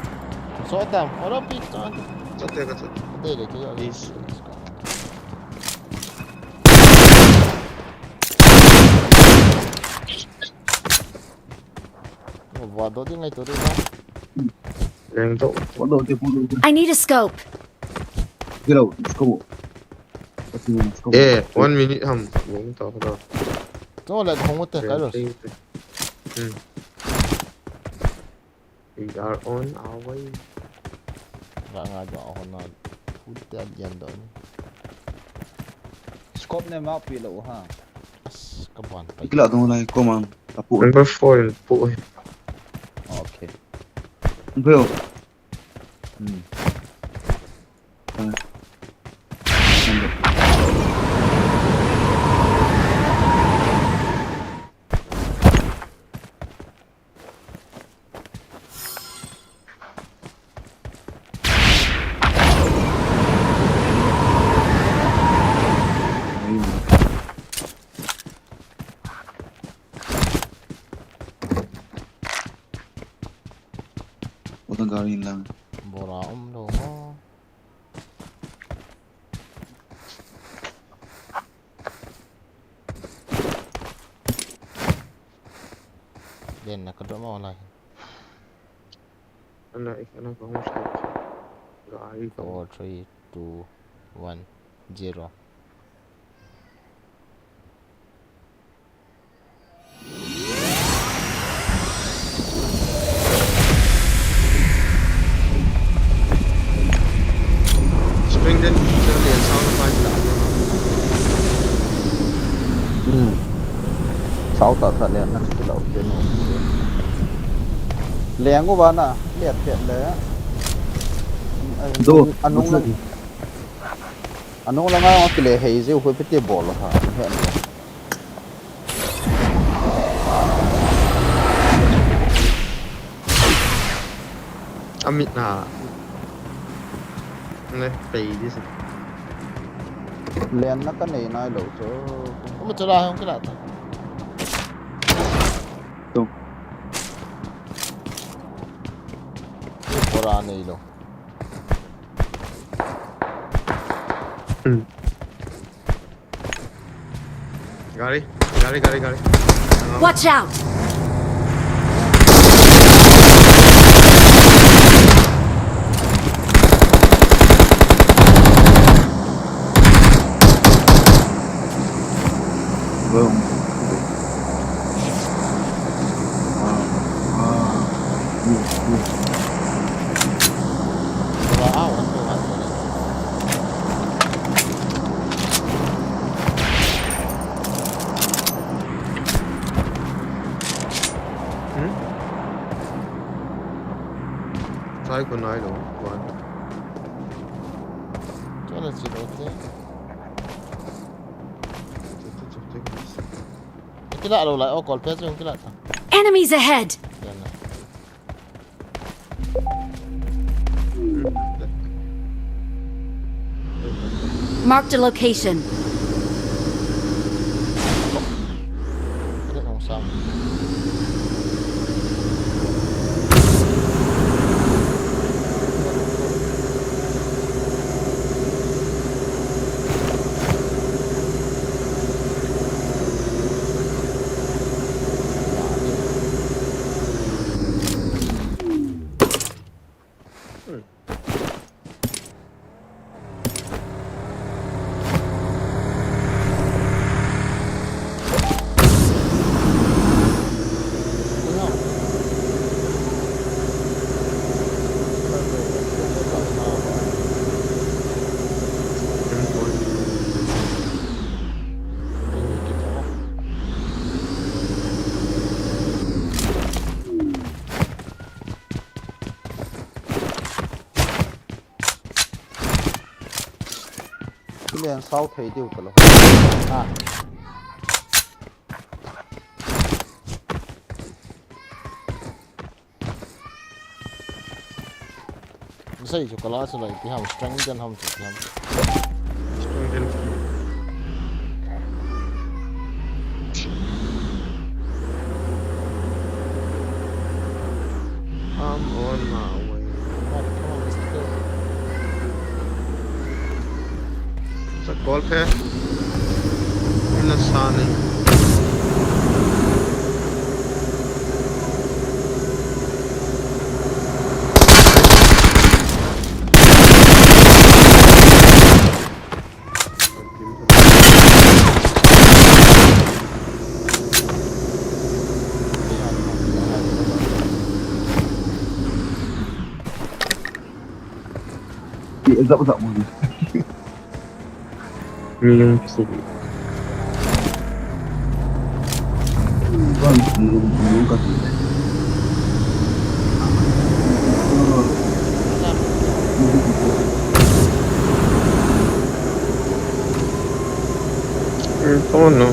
صوت دام ولا بيت عند So teka to. ده لك يا Yes. وادو دي ngay turu ba Leng to. What do you do? I need a scope. Get out. Let's go. Let's go. Yeah, 1 minute ham. Yung to ko. تو لا هم مت كارلوس We are on our way. nga nga do ako na food tag yan doon Scope na ma pila ha. as kaban pa Get out. Don't like. Come on. Tapu. Number 4 yun po. Okay. Bro. What a garin lang. buraom do mo then nakado mo wala Ano, ano ba mo sa gari ko. 4 3 2 1 0 Spring din sa liyan sa ano pa ito. Sáu tờ thật liền nó chỉ đầu tiên lén của bạn à liệt thiện đấy anh nung là ngay cái lề hay gì phải biết bỏ là hả hiện Amit na. Này, pay đi xem. lén nó cái này nói đầu số mo tula không cái lata Tung. pura na ilo Gari. Watch out! Boom. pura awan to ano Try ko na ilo. One. to na silote kila alo la o call peso yung kila ta Enemies ahead! yan na Marked a location. Ano nung sam Chilean South hay diu kalau. Ah. Sai cho kala so lai ti ham strength dan ham ti ham. I'm on my way. Come on, let's go. Sa golf है इंसान है Dap mau. Minum susu. Belum kasih. Oh no.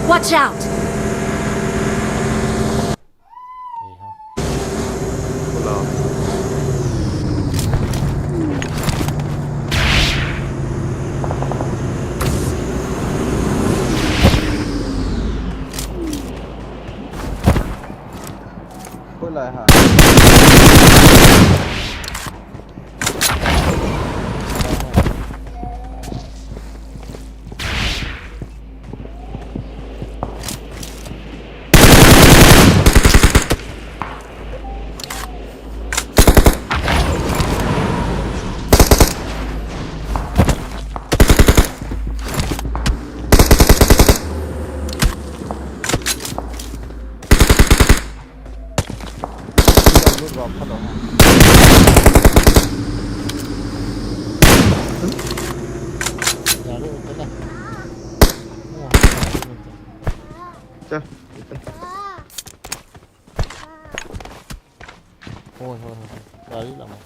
Watch out! Pulau. Pulai ha. Drop hello. Ya lu itu lah. Dah. Thôi, đấy là một.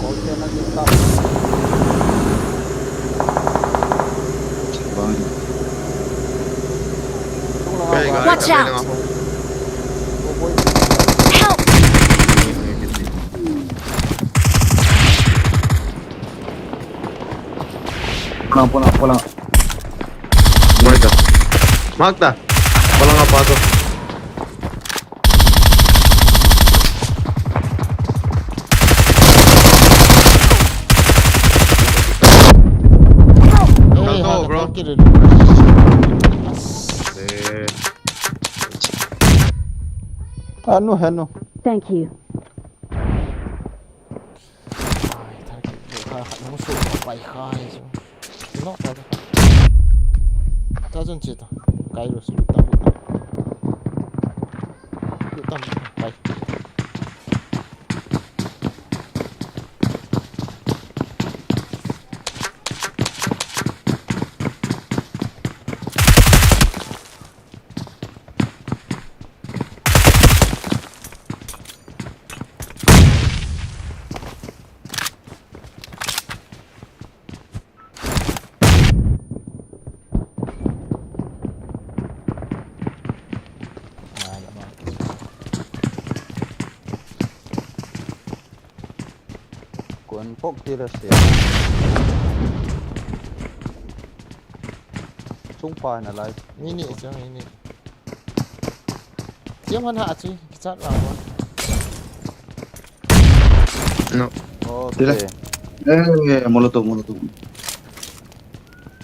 Có xe nó đi tao. Watch out! Help! Pulang. Magda. Magda. Walang apa tuh. Go, bro. Hanu. Thank you. Nó sụp vào bài khai chứ. Nó phải thôi. Ta dân chết à? Cái rồi sụp tâm. Cái. Cuốn phốc kia là xe. Súng phai là lại. Mini chứ mini. Chiếm hắn hạ chứ, sát vào quá. No. Okay. Molotov.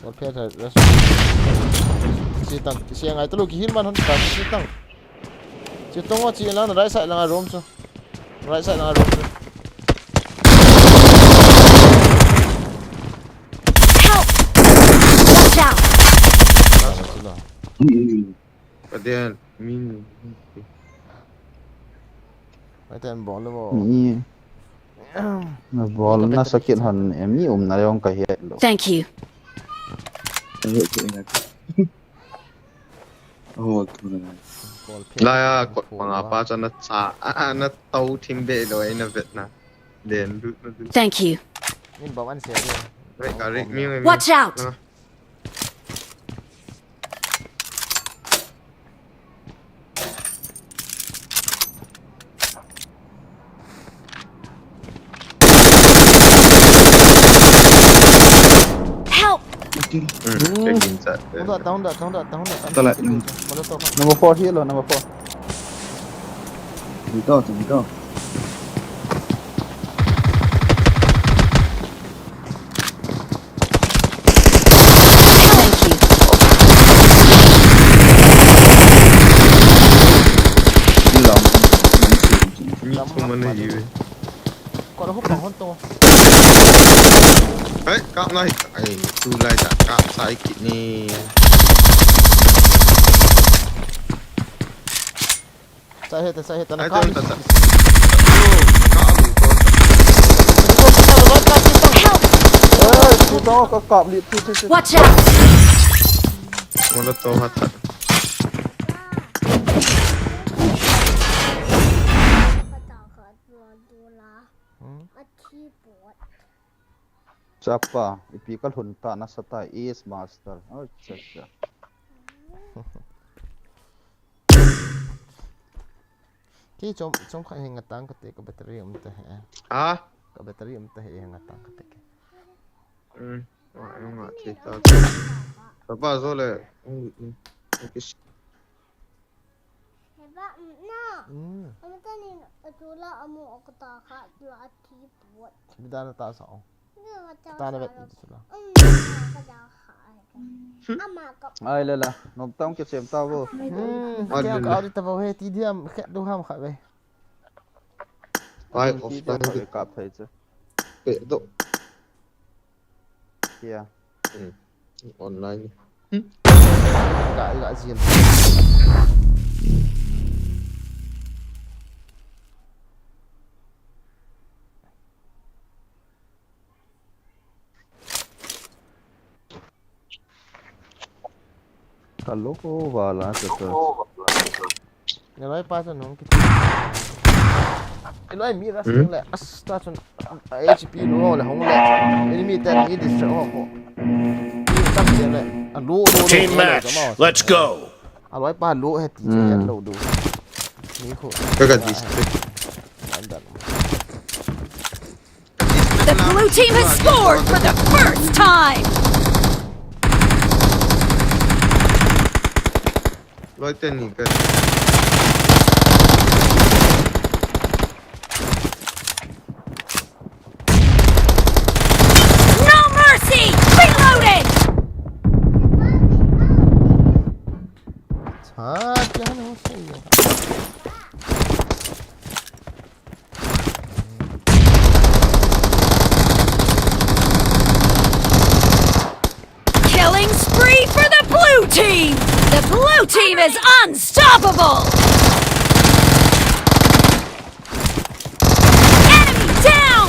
Ok rồi, chị tăng, chị ngay tới lúc kia man hắn tăng, chị tăng. Chị tung vào chị là nó right side là room chứ. Right side là room chứ. Help! Watch out! ประเดี๋ยวมี ไปแต่บอลแล้วบ่ นี่บอลน่าสกิดหันมีนายองกะเฮ็ดโล Thank you. โอ้โหตัวนั้น บอลเพชร Laya kod pangapa sa na sa na tau timbe lo ay na vet na den du na du Thank you. นี่บอกอันเสียด้วย re ka re mi Watch out! Help! Okay. check in sa tahun dah Talat. Molotov Number 4 here lo, number 4. Dito. Thank you. Ini lang. mi ko man na yu ก็เราฮุบของคนโต ai ka nai ai tu lai sa ka sai ki ni ใส่เหตุตอนนั้ ai นข้าว tu ดิ ta ta ka alu ko Help! พี่ต้องก็กรอบลิบที่ Watch out! wala to hat จับป่ะอีพีก็หุนตานัสตาเอสมาสเตอร์จ้ะ ที่จงขายเฮงตังก็เตะกับแบตเตอรี่มันเตะ ha กับแบตเตอรี่มันเตะเฮงตังก็เตะ wa yo nga ti ta ta ba zo le okay เห็นปะน่ามันตอนนี้ตัวละเอาหมูออกตาค่ะตัวอาทิตย์ปวด บิดาตาสอง เนี่ยว่าจะ ตาในแบบนี้สุดละ ก็จะขายกันอามากับ ไอ้เลยล่ะนมต้องเก็บเสียมตาบ่ แก้วก็เอาดิตะบ่เฮตีเดียมแค่ดูห้ามขาไป ai ที่ off จะ ta ไปกับไทยจ้ะ pe do เฮีย online กะเสียน kalau ko wala sa to เนี่ยร้อยป้าจนน้องคิดร้อยมีรัสนึงแหละอัสตาจน HP รู้เลยห้องแหละนี่มีแต่มีดิสห้องตั้งเสียงเลยรู้ Team match. Let's go. ร้อยป้ารู้ให้ตีเจ็ดเราดูนี่คู่ ka ga district The blue team has scored for the first time! loi ten ni ka No mercy! Reloading! ฮะจ้าน้องสิ Killing spree for the blue team! The blue team is unstoppable! Enemy down!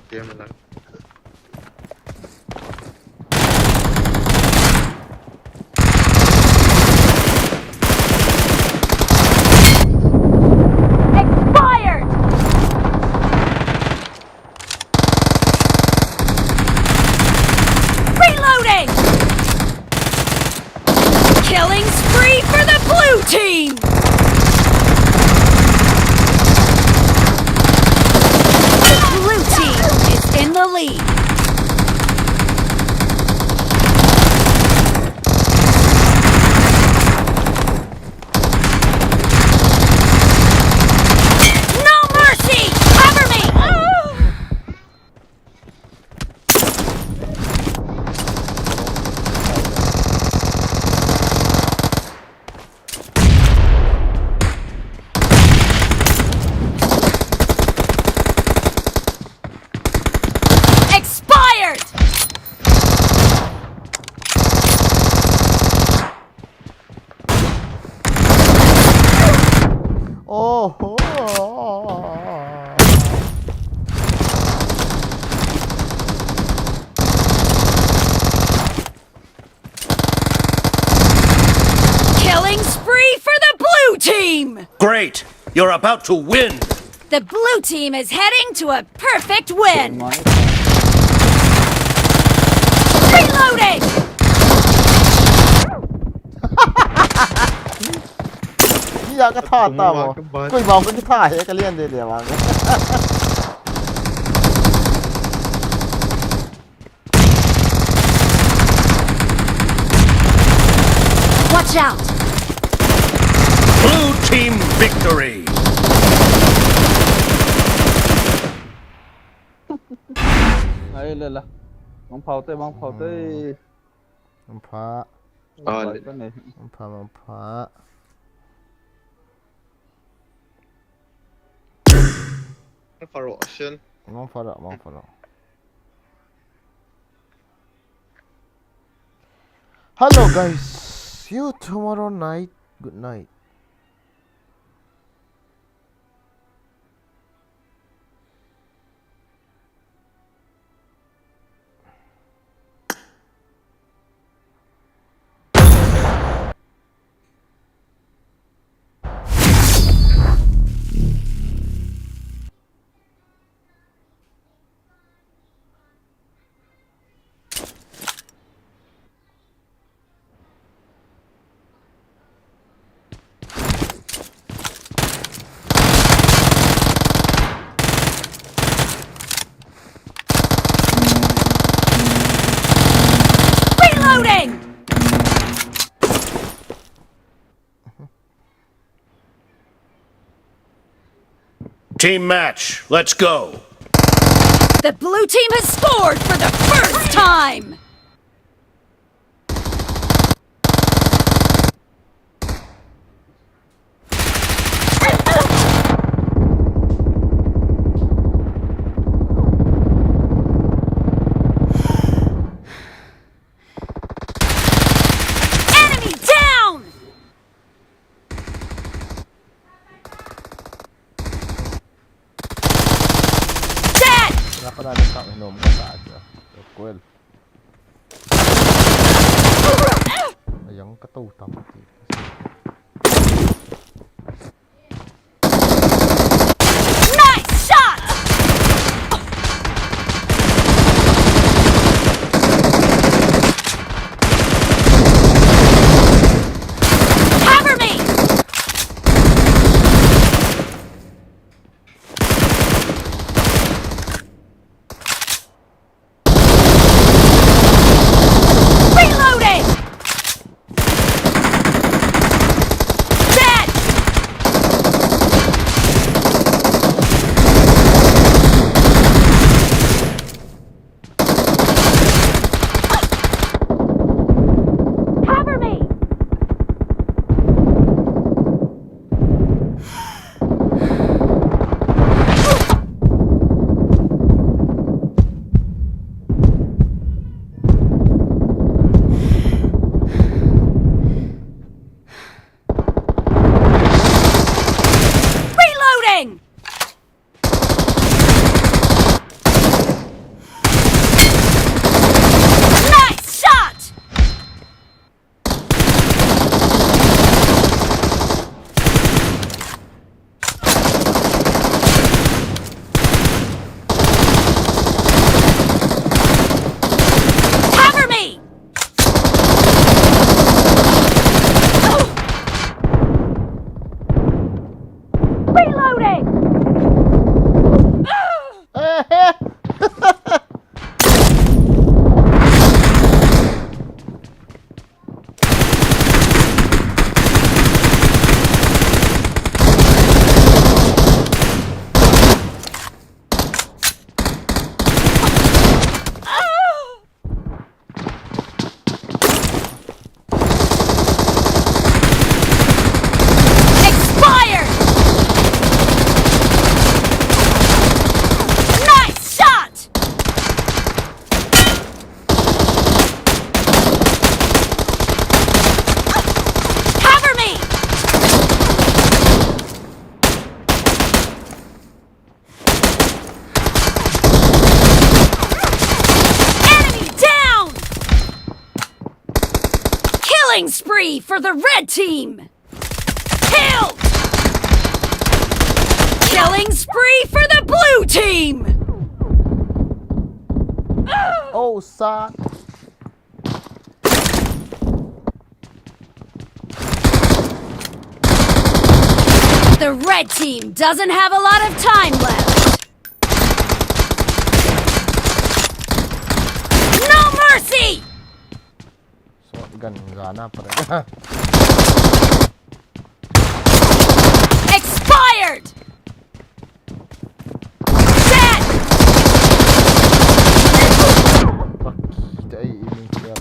game lang Expired! Reloading! Killing spree for the blue team! The blue team is in the saperate! You're about to win! The blue team is heading to a perfect win. Reloading! Ni ya ka tha ta mo. Koi mau cái tha he ka lian de de wa. Watch out! Blue team victory! Ai là bóng pháo tới bóng pháo tới. Ông phá. Cái này. Ông phá ông phá. Corrosion. Mong phá rồi, mong phá rồi. Hello guys, see you tomorrow night. Good night. Reloading! Team match, let's go! The blue team has scored for the first time! Enemy down! Dead! Nakadali ka inom ka sa atin. Well. Ayang katutam. Nice shot! Cover me! Reloading! Dead! Cover me! Reloading! Nice shot! Cover me! Reloading! Expired! Nice shot! Cover me! Enemy down! Killing spree for the red team! Killed! Killing spree for the blue team! Oh, son. The red team doesn't have a lot of time left. No mercy! Shotgun gana pa rin. Expired! Dead! Pakita ay ining siya.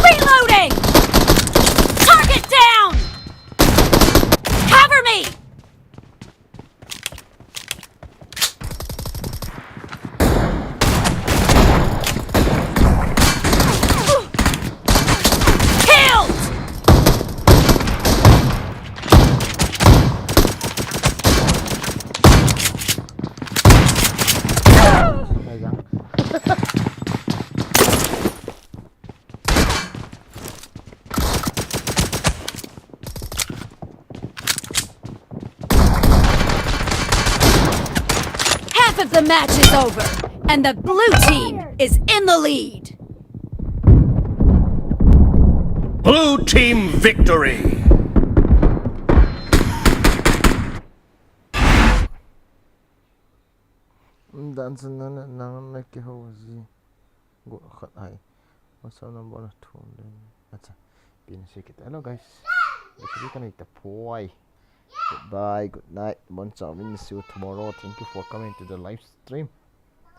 Reloading! Target down! Cover me! Killed! Ayan. Half of the match is over, and the blue team is in the lead. Blue team victory! Dansen na nang nakihozi. Go khat hai. Wasa na bola thum den. Acha. Pinasikit. Hello guys. Bakit ka na itapoy? Goodbye, good night. Bon Charmin, see you tomorrow. Thank you for coming to the live stream.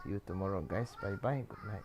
See you tomorrow guys. Bye bye. Good night.